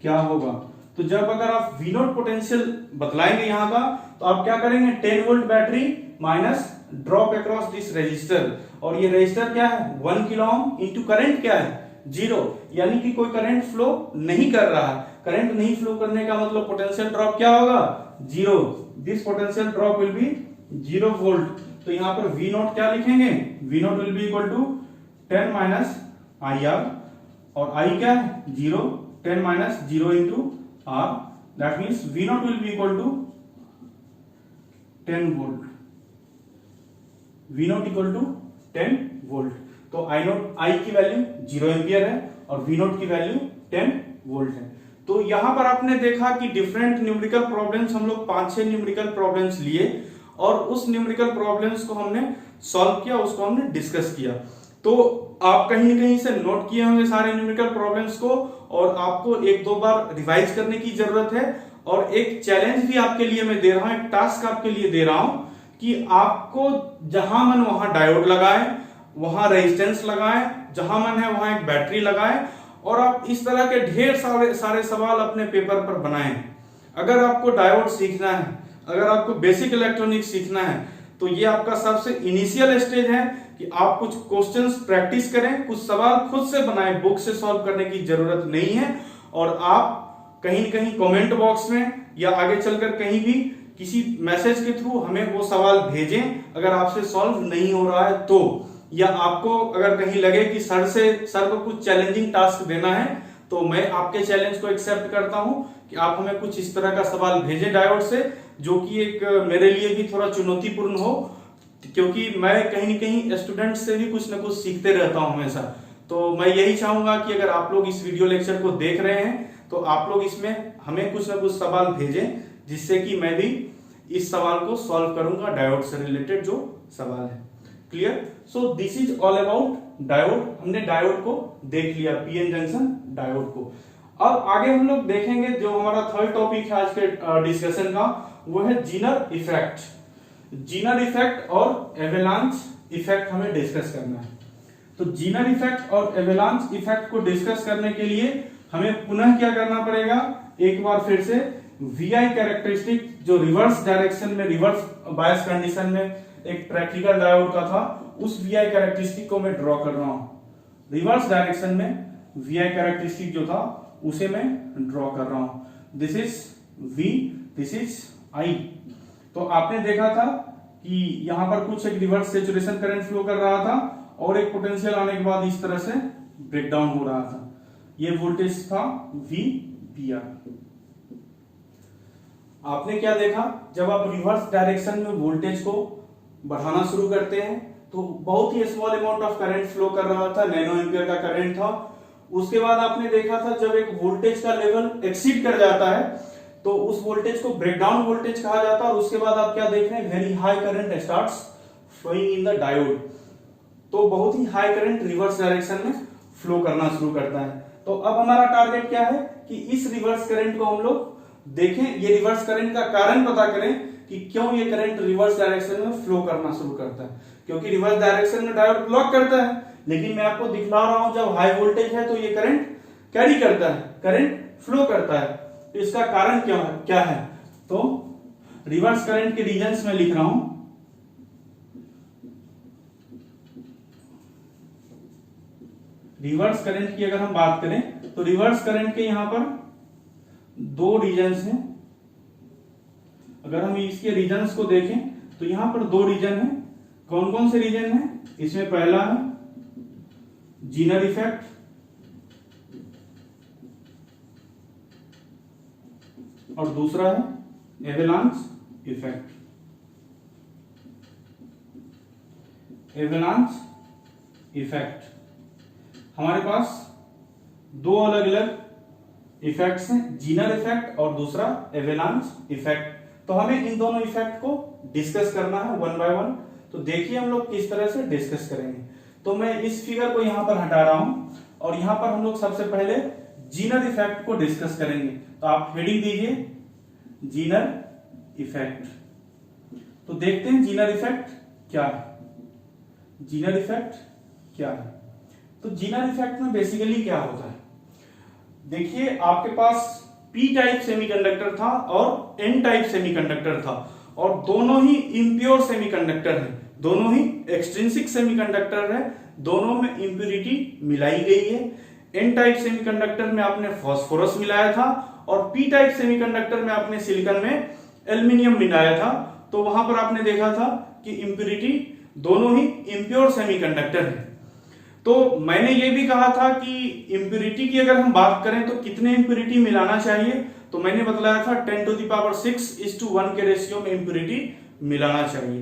क्या होगा। तो जब अगर आप V0 पोटेंशियल बतलाएंगे यहां का, तो आप क्या करेंगे, 10 volt battery minus drop across this resistor, और ये रेजिस्टर क्या है, 1 किलो ओम इंटू करंट क्या है, 0, यानी कि कोई करंट फ्लो नहीं कर रहा है। करंट नहीं फ्लो करने का मतलब पोटेंशियल ड्रॉप क्या होगा, 0। This potential drop will be 0 volt. तो यहां पर V0 क्या लिखेंगे, V0 will be equal to 10 minus IR, और I क्या है, 0, 10 minus 0 into R, that means V0 will be equal to 10 volt, V0 equal to 10 volt. तो I की वैल्यू 0 एम्पियर है और V0 की वैल्यू 10 वोल्ट है। तो यहां पर आपने देखा कि डिफरेंट न्यूमेरिकल प्रॉब्लम्स, हम लोग 5-6 न्यूमेरिकल प्रॉब्लम्स लिए और उस न्यूमेरिकल प्रॉब्लम्स को हमने सॉल्व किया, उसको हमने डिस्कस किया। तो आप कहीं न कहीं से नोट किए होंगे सारे न्यूमेरिकल प्रॉब्लम्स को, और आपको 1-2 बार रिवाइज करने की जरूरत है। और एक चैलेंज भी आपके लिए मैं दे रहा हूं, एक टास्क आपके लिए दे रहा हूं कि आपको जहां मन वहां डायोड लगाएं, वहां रेजिस्टेंस लगाएं, जहां मन है वहां एक बैटरी लगाएं, और आप इस तरह के ढेर सारे सवाल अपने पेपर पर बनाएं। अगर आपको डायोड सीखना है, अगर आपको बेसिक इलेक्ट्रॉनिक्स सीखना है, तो ये आपका सबसे इनिशियल स्टेज है कि आप कुछ क्वेश्चंस प्रैक्टिस करें, कुछ सवाल खुद से बनाएं, बुक से सॉल्व करने की जरूरत नहीं है। और आप कहीं न कहीं कमेंट बॉक्स में या आगे चलकर कहीं भी किसी मैसेज के थ्रू हमें वो सवाल भेजें अगर आपसे सॉल्व नहीं हो रहा है तो, या आपको अगर कहीं लगे कि सर को कुछ चैलेंजिंग टास्क देना है, तो मैं आपके चैलेंज को एक्सेप्ट करता हूं कि आप हमें कुछ इस तरह का सवाल भेजें डायोड से, जो कि एक मेरे लिए भी थोड़ा चुनौतीपूर्ण हो, क्योंकि मैं कहीं न कहीं स्टूडेंट से भी कुछ ना कुछ सीखते रहता हूं हमेशा। तो मैं यही चाहूंगा कि अगर आप लोग इस वीडियो लेक्चर को देख रहे हैं तो आप लोग इसमें हमें कुछ ना कुछ सवाल भेजें, जिससे कि मैं भी इस सवाल को सॉल्व करूंगा, डायोड से रिलेटेड जो सवाल है। Clear? So this is all about diode. हमने डायोड को देख लिया, पीएन जंक्शन डायोड को। अब आगे हम लोग देखेंगे जो हमारा थर्ड टॉपिक है आज के डिस्कशन का, वो है जीनर इफेक्ट। जीनर इफेक्ट और एवेलांच इफेक्ट हमें डिस्कस करना है। तो जीनर इफेक्ट और एवेलांच इफेक्ट को डिस्कस करने के लिए हमें पुनः क्या करना पड़ेगा, एक बार फिर से VI कैरेक्टरिस्टिक, जो रिवर्स डायरेक्शन में, रिवर्स बायस कंडीशन में एक प्रैक्टिकल डायोड का था, उस VI कैरेक्टरिस्टिक को मैं ड्रॉ कर रहा हूं। रिवर्स डायरेक्शन में VI कैरेक्टरिस्टिक जो था उसे मैं ड्रॉ कर रहा हूं। This is V, this is I। तो आपने देखा था कि यहां पर कुछ एक रिवर्स सैचुरेशन करंट फ्लो कर रहा था और एक पोटेंशियल आने के बाद इस तरह से ब्रेकडाउन हो रहा था। ये वोल्टेज था VPR। आपने क्या देखा, जब आप रिवर्स डायरेक्शन में वोल्टेज को बढ़ाना शुरू करते हैं तो बहुत ही small amount of current flow कर रहा था, नैनो एम्पियर का करंट था। उसके बाद आपने देखा था जब एक वोल्टेज का लेवल एक्सीड कर जाता है तो उस वोल्टेज को ब्रेकडाउन वोल्टेज कहा जाता है। और उसके बाद आप क्या देख रहे हैं, very high current starts flowing in the diode. तो बहुत ही हाई करंट रिवर्स डायरेक्शन में फ्लो करना शुरू करता है। तो अब हमारा टारगेट क्या है कि इस रिवर्स करंट को हम लोग देखें, ये रिवर्स करंट का कारण पता करें कि क्यों ये करंट रिवर्स डायरेक्शन में फ्लो करना शुरू करता है। क्योंकि रिवर्स डायरेक्शन में डायोड ब्लॉक करता है, लेकिन मैं आपको दिखला रहा हूं जब हाई वोल्टेज है तो ये करंट कैरी करता है, करंट फ्लो करता है। तो इसका कारण क्या है? तो रिवर्स करंट के रीजंस में लिख रहा हूं। रिवर्स करंट की अगर हम बात करें तो रिवर्स करंट के यहां पर 2 रीजन्स हैं। अगर हम इसके रीजन्स को देखें तो यहां पर 2 रीजन है। कौन कौन से रीजन है? इसमें पहला है जीनर इफेक्ट, और दूसरा है एवेलांच इफेक्ट। एवेलांच इफेक्ट, हमारे पास 2 अलग अलग इफेक्ट्स हैं, जीनर इफेक्ट और दूसरा एवेलांच इफेक्ट। तो हमें इन दोनों इफेक्ट को डिस्कस करना है वन बाय वन। तो देखिए हम लोग किस तरह से डिस्कस करेंगे। तो मैं इस फिगर को यहां पर हटा रहा हूं और यहां पर हम लोग सबसे पहले जीनर इफेक्ट को डिस्कस करेंगे। तो आप हेडिंग दीजिए जीनर इफेक्ट। तो देखते हैं जीनर इफेक्ट क्या है। जीनर इफेक्ट क्या है? तो जीनर इफेक्ट में बेसिकली क्या होता है, देखिए आपके पास पी टाइप सेमीकंडक्टर था और एन टाइप सेमीकंडक्टर था, और दोनों ही इम्प्योर सेमीकंडक्टर है, दोनों ही एक्सट्रिंसिक सेमीकंडक्टर है, दोनों में इंप्योरिटी मिलाई गई है। एन टाइप सेमीकंडक्टर में आपने फास्फोरस मिलाया था और पी टाइप सेमीकंडक्टर में आपने सिलिकॉन में एल्युमिनियम मिलाया था। तो वहां पर आपने देखा था कि इंप्योरिटी दोनों ही इम्प्योर सेमीकंडक्टर है। तो मैंने ये भी कहा था कि इंप्योरिटी की अगर हम बात करें तो कितने इंप्योरिटी मिलाना चाहिए, तो मैंने बतलाया था 10⁻⁶ के रेशियो में इंप्योरिटी मिलाना चाहिए।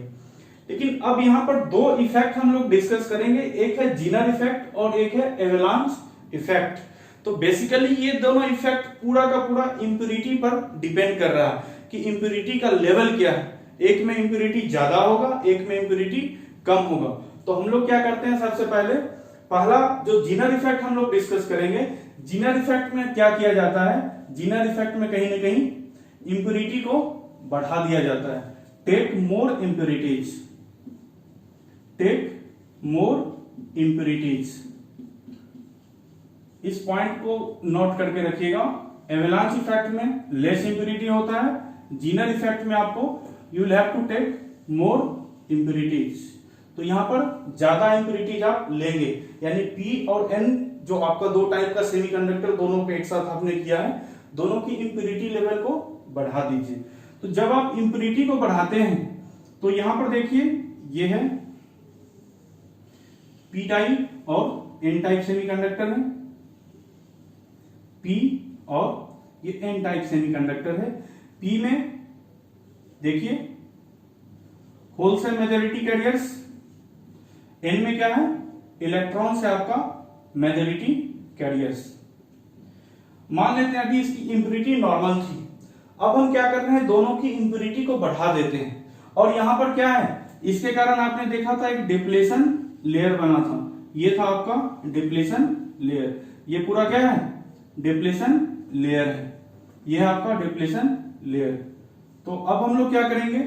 लेकिन अब यहां पर दो इफेक्ट हम लोग डिस्कस करेंगे, एक है जीनर इफेक्ट और एक है एवलांच इफेक्ट। तो बेसिकली ये दोनों इफेक्ट पूरा का पूरा इंप्योरिटी पर डिपेंड कर रहा है कि इंप्योरिटी का लेवल क्या है, एक में इंप्योरिटी ज्यादा होगा, एक में इंप्योरिटी कम होगा। तो हम लोग क्या करते हैं, सबसे पहले पहला जो जीनर इफेक्ट हम लोग डिस्कस करेंगे। जीनर इफेक्ट में क्या किया जाता है, जीनर इफेक्ट में कहीं ना कहीं इंप्योरिटी को बढ़ा दिया जाता है। Take more impurities, take more impurities, इस पॉइंट को नोट करके रखिएगा। एवलांच इफेक्ट में लेस इंप्योरिटी होता है, जीनर इफेक्ट में आपको you will have to take more impurities. तो यहां पर ज्यादा इंप्योरिटीज आप लेंगे, यानी पी और एन जो आपका दो टाइप का सेमीकंडक्टर दोनों को एक साथ आपने किया है, दोनों की इंप्योरिटी लेवल को बढ़ा दीजिए। तो जब आप इंप्योरिटी को बढ़ाते हैं तो यहां पर देखिए ये है पी टाइप और एन टाइप सेमीकंडक्टर है, पी और ये एन टाइप सेमीकंडक्टर है। पी में देखिए होल्स है मेजॉरिटी कैरियर्स, एन में क्या है, इलेक्ट्रॉन्स है आपका मेजॉरिटी कैरियर्स। मान लेते हैं अभी इसकी इंप्योरिटी नॉर्मल थी, अब हम क्या कर रहे हैं, दोनों की इंप्योरिटी को बढ़ा देते हैं। और यहां पर क्या है, इसके कारण आपने देखा था एक डिप्लेशन लेयर बना था, ये था आपका डिप्लेशन लेयर, ये पूरा क्या है, डिप्लेशन लेयर है, ये है आपका डिप्लेशन लेयर। तो अब हम लोग क्या करेंगे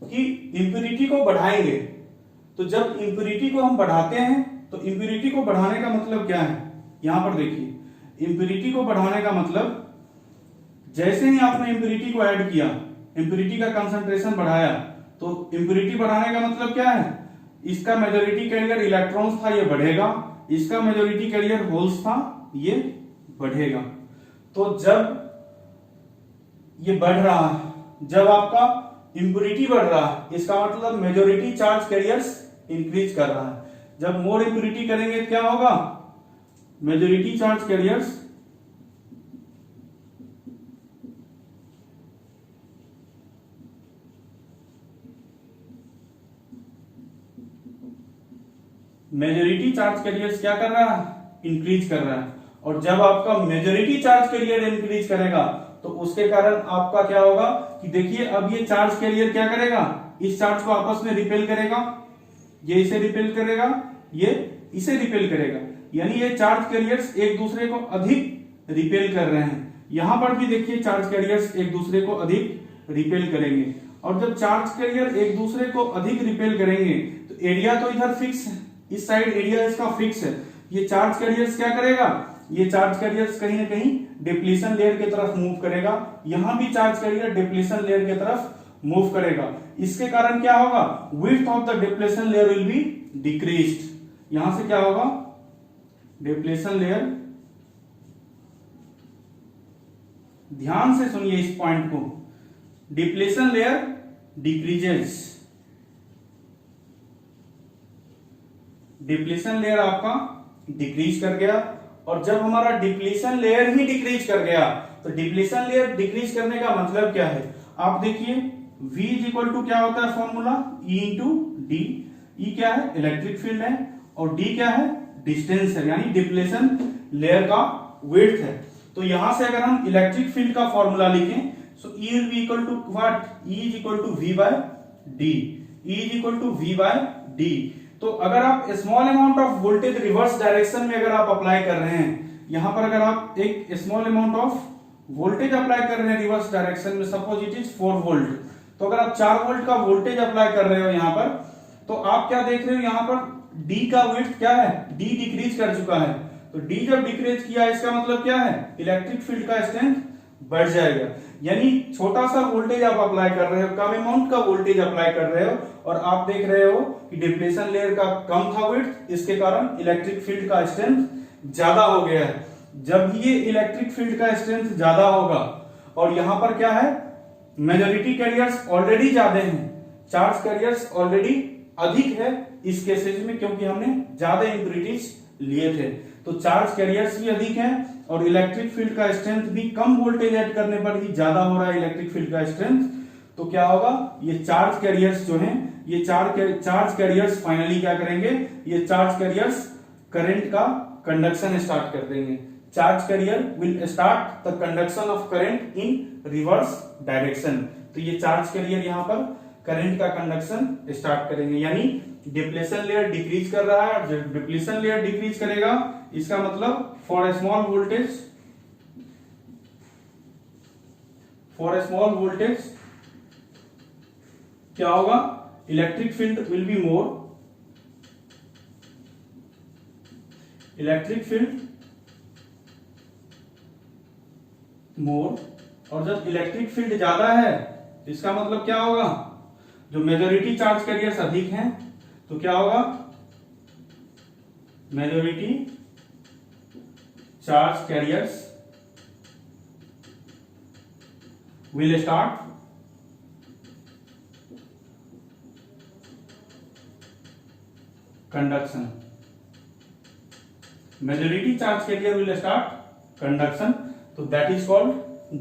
कि इंप्योरिटी को बढ़ाएंगे। तो जब इंप्योरिटी को हम बढ़ाते हैं तो इंप्योरिटी को बढ़ाने का मतलब क्या है, यहां पर देखिए इंप्योरिटी को बढ़ाने का मतलब जैसे ही आपने इंप्योरिटी को ऐड किया, इंप्योरिटी का कंसंट्रेशन बढ़ाया, तो इंप्योरिटी बढ़ाने का मतलब क्या है, इसका मेजॉरिटी कैरियर इलेक्ट्रॉन्स था, ये बढ़ेगा, इसका मेजॉरिटी कैरियर होल्स था, ये बढ़ेगा। तो जब ये बढ़ रहा है, जब आपका इंप्योरिटी बढ़ रहा है, इसका मतलब मेजॉरिटी चार्ज कैरियर्स इंक्रीज कर रहा है। जब मोर इंप्योरिटी करेंगे क्या होगा, majority charge carriers majority charge carriers क्या कर रहा है, इंक्रीज कर रहा है। और जब आपका मेजॉरिटी चार्ज कैरियर इंक्रीज करेगा तो उसके कारण आपका क्या होगा कि देखिए अब ये चार्ज कैरियर क्या करेगा, इस चार्ज को आपस में रिपेल करेगा, ये इसे रिपेल करेगा, ये इसे रिपेल करेगा, यानी ये चार्ज कैरियर्स एक दूसरे को अधिक रिपेल कर रहे हैं। यहां पर भी देखिए चार्ज कैरियर्स एक दूसरे को अधिक रिपेल करेंगे, और जब चार्ज कैरियर एक दूसरे को अधिक रिपेल करेंगे तो एरिया तो इधर फिक्स है, इस साइड एरिया इसका फिक्स है, ये चार्ज कैरियर्स क्या करेगा, ये चार्ज कैरियर्स कहीं ना कहीं डिप्लीशन लेयर की तरफ मूव करेगा, यहां भी चार्ज कैरियर डिप्लीशन लेयर की तरफ मूव करेगा। इसके कारण क्या होगा, width of the depletion layer will be decreased. यहां से क्या होगा, डिप्लीशन लेयर, ध्यान से सुनिए इस पॉइंट को, depletion layer decreases, depletion layer आपका डिक्रीज कर गया। और जब हमारा डिप्लीशन लेयर ही डिक्रीज कर गया तो डिप्लीशन लेयर डिक्रीज करने का मतलब क्या है, आप देखिए V इज इक्वल टू क्या होता है फॉर्मूला, E इंटू डी। ई क्या है, इलेक्ट्रिक फील्ड है, और डी क्या है, डिस्टेंस है, यानी डिप्लीशन लेयर का विड्थ है। तो यहां से अगर हम इलेक्ट्रिक फील्ड का फॉर्मूला लिखें so E will be equal to what, E is equal to V by D, E is equal to V by D. तो अगर आप small amount of voltage reverse direction में अगर आप अप्लाई कर रहे हैं, यहां पर अगर आप एक small amount of voltage apply कर रहे हैं रिवर्स डायरेक्शन में, सपोज इट इज 4 वोल्ट, तो अगर आप 4 वोल्ट का वोल्टेज अप्लाई कर रहे हो यहां पर, तो आप क्या देख रहे हो यहां पर D का विड्थ क्या है, D डिक्रीज कर चुका है। तो D जब डिक्रीज किया इसका मतलब क्या है, इलेक्ट्रिक फील्ड का स्ट्रेंथ बढ़ जाएगा। यानी छोटा सा वोल्टेज आप अप्लाई कर रहे हो, कम अमाउंट का वोल्टेज अप्लाई कर रहे हो, और आप देख रहे हो कि डिप्लेशन लेयर का कम था विड्थ, इसके कारण इलेक्ट्रिक फील्ड का स्ट्रेंथ ज्यादा हो गया है। जब ये इलेक्ट्रिक फील्ड का स्ट्रेंथ ज्यादा होगा, और यहां पर क्या है, मेजॉरिटी कैरियर्स ऑलरेडी ज्यादा हैं, चार्ज कैरियर्स ऑलरेडी अधिक है इस केसेज में, क्योंकि हमने ज्यादा इंप्यूरिटीज लिए थे, तो चार्ज कैरियर्स भी अधिक हैं और इलेक्ट्रिक फील्ड का स्ट्रेंथ भी कम वोल्टेज ऐड करने पर ही ज्यादा हो रहा है इलेक्ट्रिक फील्ड का स्ट्रेंथ। तो क्या होगा, ये चार्ज कैरियर्स जो हैं, ये चार्ज कैरियर्स फाइनली क्या करेंगे, ये चार्ज कैरियर्स करंट का कंडक्शन स्टार्ट कर देंगे। Charge carrier will start the conduction of current in reverse direction. तो ये चार्ज कैरियर यहां पर करंट का कंडक्शन स्टार्ट करेंगे, यानी डिप्लेशन लेयर डिक्रीज कर रहा है, जब डिप्लेशन लेयर डिक्रीज करेगा इसका मतलब फॉर ए स्मॉल वोल्टेज क्या होगा, electric field will be more, और जब इलेक्ट्रिक फील्ड ज्यादा है इसका मतलब क्या होगा, जो मेजॉरिटी चार्ज कैरियर्स अधिक हैं, तो क्या होगा, majority charge carriers will start conduction, majority charge carrier will start conduction, तो that is called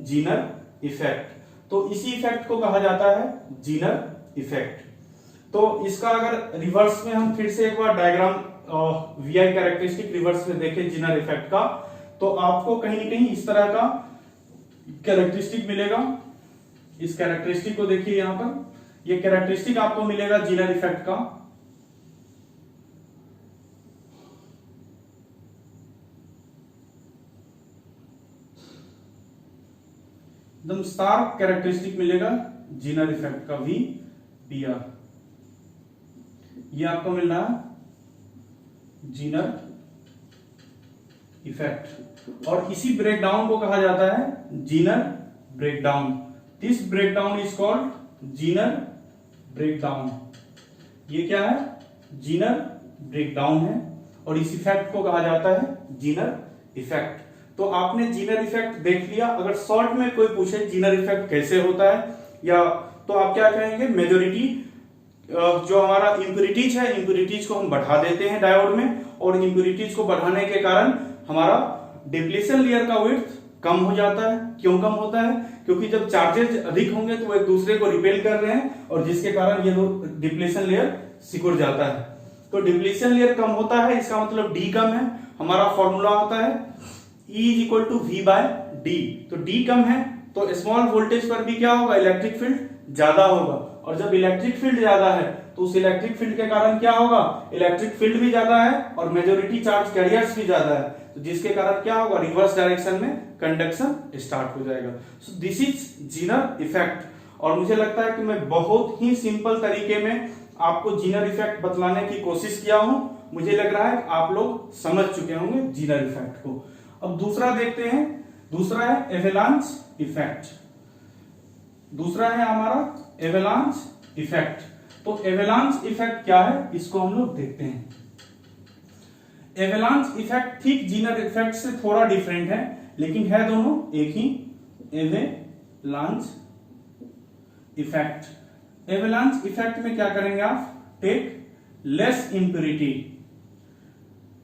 Zener effect. तो इसी इफेक्ट को कहा जाता है जीनर इफेक्ट। तो इसका अगर रिवर्स में हम फिर से एक बार डायग्राम वीआई कैरेक्टरिस्टिक रिवर्स में देखें जीनर इफेक्ट का, तो आपको कहीं ना कहीं इस तरह का कैरेक्टरिस्टिक मिलेगा। इस कैरेक्टरिस्टिक को देखिए, यहां पर ये कैरेक्टरिस्टिक आपको मिलेगा जीनर इफेक्ट का। एकदम स्टार्क कैरेक्टरिस्टिक मिलेगा जीनर इफेक्ट का, वी पी आर, ये आपको मिल रहा है जीनर इफेक्ट। और इसी ब्रेकडाउन को कहा जाता है Zener breakdown. This breakdown is called Zener breakdown. ये क्या है, जीनर ब्रेकडाउन है, और इस इफेक्ट को कहा जाता है जीनर इफेक्ट। तो आपने जीनर इफेक्ट देख लिया। अगर शॉर्ट में कोई पूछे जीनर इफेक्ट कैसे होता है, या तो आप क्या कहेंगे, मेजॉरिटी जो हमारा इंप्यूरिटीज है, इंप्यूरिटीज को हम बढ़ा देते हैं डायोड में, और इंप्यूरिटीज को बढ़ाने के कारण हमारा डिप्लीशन लेयर का विड्थ कम हो जाता है। क्यों कम होता है, क्योंकि जब चार्जेस अधिक होंगे तो वो एक दूसरे को रिपेल कर रहे हैं, और जिसके कारण ये डिप्लीशन लेयर सिकुड़ जाता है। तो डिप्लीशन लेयर कम होता है, इसका मतलब डी कम है। हमारा फॉर्मूला होता है E is equal to V by D. तो D कम है तो स्मॉल वोल्टेज पर भी क्या होगा, इलेक्ट्रिक फील्ड ज्यादा होगा, और जब इलेक्ट्रिक फील्ड ज्यादा है तो उस इलेक्ट्रिक फील्ड के कारण क्या होगा, इलेक्ट्रिक फील्ड भी ज्यादा है और मेजॉरिटी चार्ज कैरियर्स भी ज्यादा है, तो जिसके कारण क्या होगा, रिवर्स डायरेक्शन में कंडक्शन स्टार्ट हो जाएगा। So this is Zener effect. और मुझे लगता है कि मैं बहुत ही सिंपल तरीके में आपको जीनर इफेक्ट बतलाने की कोशिश किया हूं। मुझे लग रहा है कि आप लोग समझ चुके होंगे जीनर इफेक्ट को। अब दूसरा देखते हैं, दूसरा है एवेलांच इफेक्ट। दूसरा है हमारा एवेलांच इफेक्ट। तो एवेलांच इफेक्ट क्या है, इसको हम लोग देखते हैं। एवेलांच इफेक्ट ठीक जीनर इफेक्ट से थोड़ा डिफरेंट है, लेकिन है दोनों एक ही, एवेलांच इफेक्ट। एवेलांच इफेक्ट में क्या करेंगे आप, टेक लेस इंप्यूरिटी।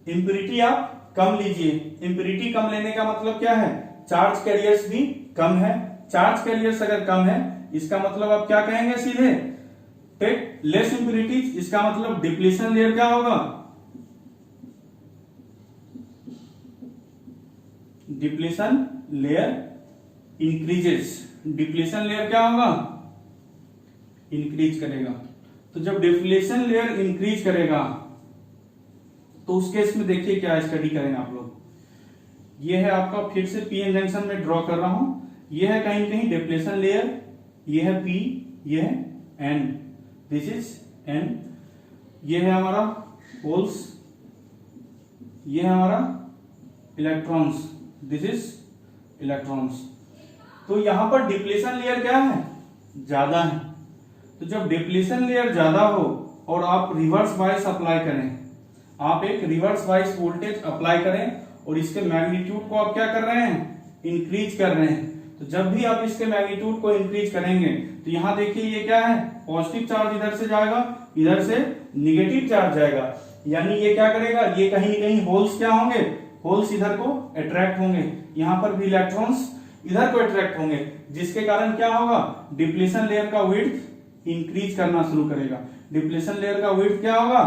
इंप्यूरिटी आप कम लीजिए। इंप्यूरिटी कम लेने का मतलब क्या है, चार्ज कैरियर्स भी कम है। चार्ज कैरियर्स अगर कम है इसका मतलब आप क्या कहेंगे, सीधे टेक लेस इंप्यूरिटीज। इसका मतलब डिप्लीशन लेयर क्या होगा, depletion layer increases. Depletion layer क्या होगा, इंक्रीज करेगा। तो जब डिप्लेशन लेयर इंक्रीज करेगा तो उस केस में देखिए क्या स्टडी करेंगे आप लोग। ये है आपका, फिर से पी एन जंक्शन में ड्रॉ कर रहा हूं, ये है कहीं कहीं डिप्लेशन लेयर, ये है पी, ये है एन, दिस इज एन, ये है हमारा होल्स, ये है हमारा इलेक्ट्रॉन्स, दिस इज इलेक्ट्रॉन्स। तो यहां पर डिप्लेशन लेयर क्या है, ज्यादा है। तो जब डिप्लेशन लेयर ज्यादा हो और आप रिवर्स बायस अप्लाई करें, आप एक रिवर्स बायस वोल्टेज अप्लाई करें और इसके मैग्नीट्यूड को आप क्या कर रहे हैं, इंक्रीज कर रहे हैं। तो जब भी आप इसके मैग्नीट्यूड को इंक्रीज करेंगे तो यहां देखिए ये क्या है, पॉजिटिव चार्ज इधर से जाएगा, इधर से निगेटिव चार्ज जाएगा, यानी ये क्या करेगा, ये कहीं कहीं होल्स क्या होंगे, होल्स इधर को अट्रैक्ट होंगे, यहां पर भी इलेक्ट्रॉन्स इधर को अट्रैक्ट होंगे, जिसके कारण क्या होगा, डिप्लेशन लेयर का विड्थ इंक्रीज करना शुरू करेगा। डिप्लेशन लेयर का विड्थ क्या होगा,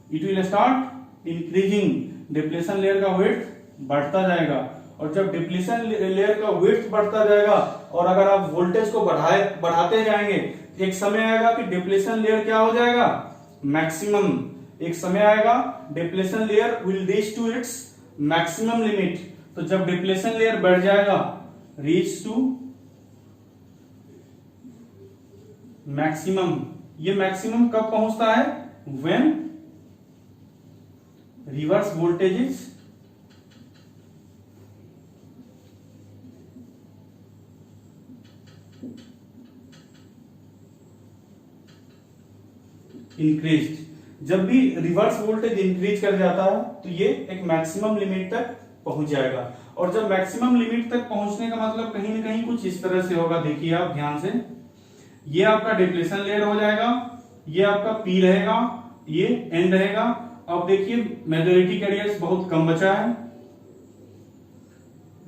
it will start increasing, depletion layer का विड्थ बढ़ता जाएगा। और जब डिप्लेशन लेयर का विड्थ बढ़ता जाएगा और अगर आप वोल्टेज को बढ़ाते जाएंगे, एक समय आएगा कि डिप्लेशन लेयर क्या हो जाएगा, मैक्सिमम। एक समय आएगा depletion layer will reach to its maximum limit. तो जब डिप्लेशन लेयर बढ़ जाएगा, रीच टू मैक्सिमम, ये मैक्सिमम कब पहुंचता है, when reverse voltage is increase. जब भी रिवर्स वोल्टेज इंक्रीज कर जाता है तो ये एक मैक्सिमम लिमिट तक पहुंच जाएगा। और जब मैक्सिमम लिमिट तक पहुंचने का मतलब कहीं ना कहीं कुछ इस तरह से होगा, देखिए आप ध्यान से, ये आपका डिप्लेशन लेयर हो जाएगा, ये आपका पी रहेगा, ये एन रहेगा। अब देखिए मेजॉरिटी कैरियर्स बहुत कम बचा है,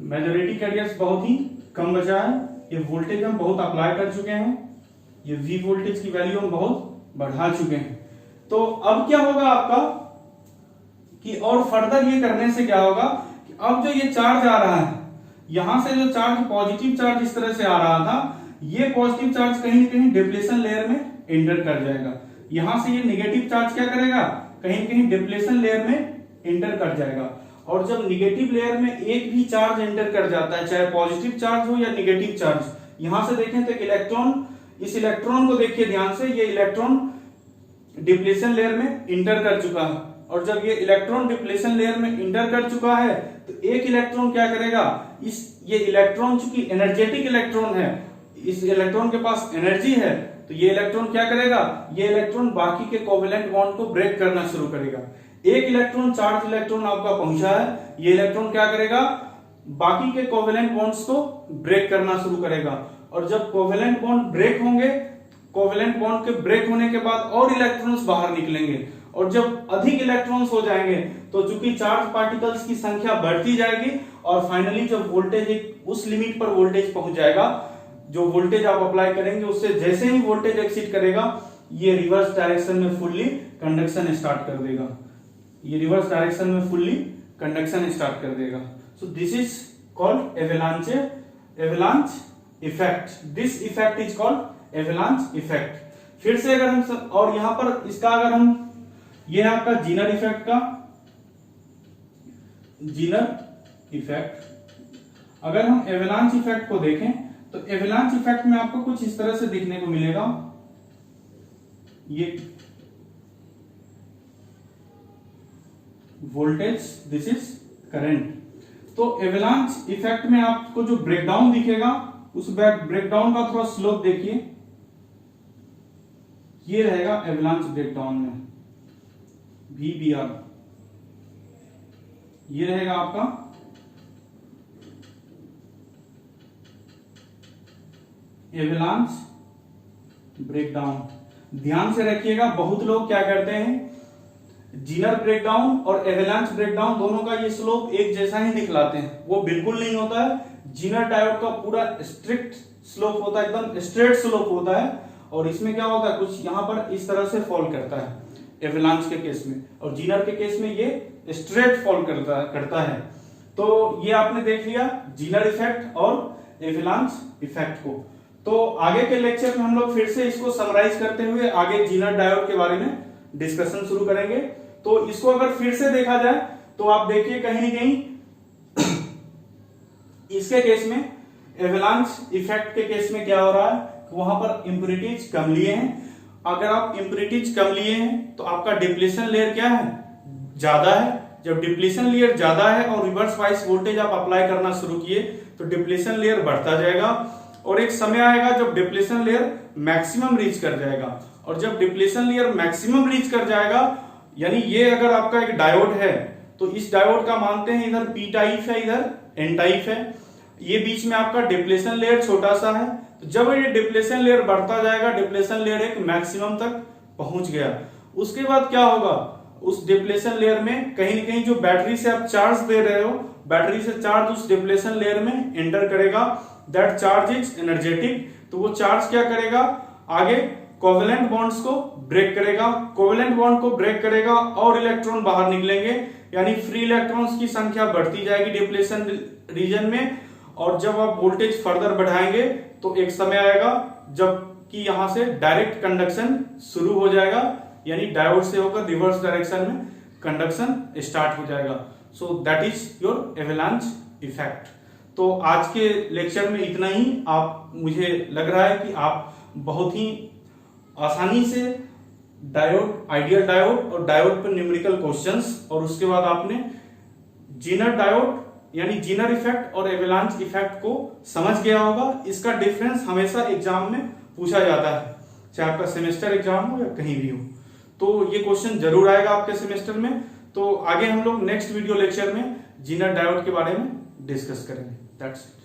मेजॉरिटी कैरियर्स बहुत ही कम बचा है। ये वोल्टेज हम बहुत अप्लाई कर चुके हैं, ये वी वोल्टेज की वैल्यू हम बहुत बढ़ा चुके हैं। तो अब क्या होगा आपका कि और फर्दर ये करने से क्या होगा कि अब जो ये चार्ज आ रहा है, यहां से जो चार्ज पॉजिटिव चार्ज इस तरह से आ रहा था, ये पॉजिटिव चार्ज कहीं न कहीं डिप्लेशन लेयर में एंटर कर जाएगा। यहां से ये निगेटिव चार्ज क्या करेगा, कहीं कहीं डिप्लेशन लेयर में एंटर कर जाएगा। और जब निगेटिव लेयर में एक भी चार्ज एंटर कर जाता है, चाहे पॉजिटिव चार्ज हो या निगेटिव चार्ज, यहां से देखें तो इलेक्ट्रॉन, इस इलेक्ट्रॉन को देखिए ध्यान से, ये इलेक्ट्रॉन डिप्लेशन लेयर में इंटर कर चुका है। और जब ये इलेक्ट्रॉन डिप्लेशन लेयर में इंटर कर चुका है तो एक इलेक्ट्रॉन क्या करेगा, ये इलेक्ट्रॉन चूंकि एनर्जेटिक इलेक्ट्रॉन है, इस इलेक्ट्रॉन के पास एनर्जी है, तो ये इलेक्ट्रॉन क्या करेगा, ये इलेक्ट्रॉन बाकी के कोवेलेंट बॉन्ड को ब्रेक करना शुरू करेगा। एक इलेक्ट्रॉन, चार्ज इलेक्ट्रॉन आपका पहुंचा है, ये इलेक्ट्रॉन क्या करेगा, बाकी के कोवेलेंट बॉन्ड्स को ब्रेक करना शुरू करेगा। और जब कोवेलेंट बॉन्ड ब्रेक होंगे, कोवेलेंट बॉन्ड के ब्रेक होने के बाद और इलेक्ट्रॉन्स बाहर निकलेंगे। और जब अधिक इलेक्ट्रॉन्स हो जाएंगे तो चूंकि चार्ज पार्टिकल्स की संख्या बढ़ती जाएगी और फाइनली जब वोल्टेज उस लिमिट पर वोल्टेज पहुंच जाएगा, जो वोल्टेज आप अप्लाई करेंगे उससे जैसे ही वोल्टेज एक्सीड करेगा, ये रिवर्स डायरेक्शन में फुल्ली कंडक्शन स्टार्ट कर देगा, ये रिवर्स डायरेक्शन में फुल्ली कंडक्शन स्टार्ट कर देगा। So this is called avalanche effect. This effect is called avalanche effect. फिर से अगर हम और यहां पर इसका अगर हम, ये है आपका जीनर इफेक्ट का, जीनर इफेक्ट। अगर हम एवलांच इफेक्ट को देखें तो एवलांच इफेक्ट में आपको कुछ इस तरह से देखने को मिलेगा, ये वोल्टेज, दिस इज करंट। तो एवलांच इफेक्ट में आपको जो ब्रेकडाउन दिखेगा, उस ब्रेकडाउन का थोड़ा स्लोप देखिए, ये रहेगा एवलांच ब्रेकडाउन में VBR, ये रहेगा आपका एवलांच ब्रेकडाउन। ध्यान से रखिएगा, बहुत लोग क्या करते हैं, जीनर ब्रेकडाउन और एवलांच ब्रेकडाउन दोनों का ये स्लोप एक जैसा ही दिखलाते हैं, वो बिल्कुल नहीं होता है। जीनर डायोड का पूरा स्ट्रिक्ट स्लोप होता है, एकदम स्ट्रेट स्लोप होता है, और इसमें क्या होता है, कुछ यहां पर इस तरह से फॉल करता है एवलांच के केस में, और जीनर के केस में ये स्ट्रेट फॉल करता है। तो ये आपने देख लिया जीनर इफेक्ट और एवलांच इफेक्ट को। तो आगे के लेक्चर में हम लोग फिर से इसको समराइज करते हुए आगे जीनर डायोड के बारे में डिस्कशन शुरू करेंगे। तो इसको अगर फिर से देखा जाए तो आप देखिए कहीं ना कहीं इसके केस में एवलांच इफेक्ट के केस में क्या हो रहा है, वहां पर इंप्योरिटीज कम लिए हैं। अगर आप इंप्योरिटीज कम लिए हैं तो आपका डिप्लीशन लेयर क्या है, ज्यादा है। जब डिप्लीशन लेयर ज्यादा है और रिवर्स बायस वोल्टेज आप अप्लाई करना शुरू किए तो डिप्लीशन लेयर बढ़ता जाएगा और एक समय आएगा जब डिप्लीशन लेयर मैक्सिमम रीच कर जाएगा। और जब डिप्लीशन लेयर मैक्सिमम रीच कर जाएगा, यानी ये अगर आपका एक डायोड है तो इस डायोड का मानते हैं इधर पी टाइप है, इधर एन टाइप है, ये बीच में आपका डिप्लीशन लेयर छोटा सा है। तो जब ये डिप्लीशन लेयर बढ़ता जाएगा, डिप्लीशन लेयर एक मैक्सिमम तक पहुंच गया, उसके बाद क्या होगा, उस डिप्लीशन लेयर में कहीं ना कहीं जो बैटरी से आप चार्ज दे रहे हो, बैटरी से चार्ज उस डिप्लीशन लेयर में एंटर करेगा। That charge is energetic. तो वो चार्ज क्या करेगा, आगे कोवेलेंट बॉन्ड्स को ब्रेक करेगा, कोवेलेंट बॉन्ड को ब्रेक करेगा और इलेक्ट्रॉन बाहर निकलेंगे, यानी फ्री इलेक्ट्रॉन्स की संख्या बढ़ती जाएगी डिप्लीशन रीजन में। और जब आप वोल्टेज फर्दर बढ़ाएंगे तो एक समय आएगा जब कि यहां से डायरेक्ट कंडक्शन शुरू हो जाएगा, यानी डायोड से होकर रिवर्स डायरेक्शन में कंडक्शन स्टार्ट हो जाएगा। So that is your avalanche effect. तो आज के लेक्चर में इतना ही। आप, मुझे लग रहा है कि आप बहुत ही आसानी से डायोड, आइडियल डायोड और डायोड पर न्यूमेरिकल क्वेश्चंस, और उसके बाद आपने जीनर डायोड यानी जीनर इफेक्ट और एवलांच इफेक्ट को समझ गया होगा। इसका डिफरेंस हमेशा एग्जाम में पूछा जाता है, चाहे आपका सेमेस्टर एग्जाम हो या कहीं भी हो, तो ये क्वेश्चन जरूर आएगा आपके सेमेस्टर में। तो आगे हम लोग नेक्स्ट वीडियो लेक्चर में जीनर डायोड के बारे में डिस्कस करेंगे। That's it.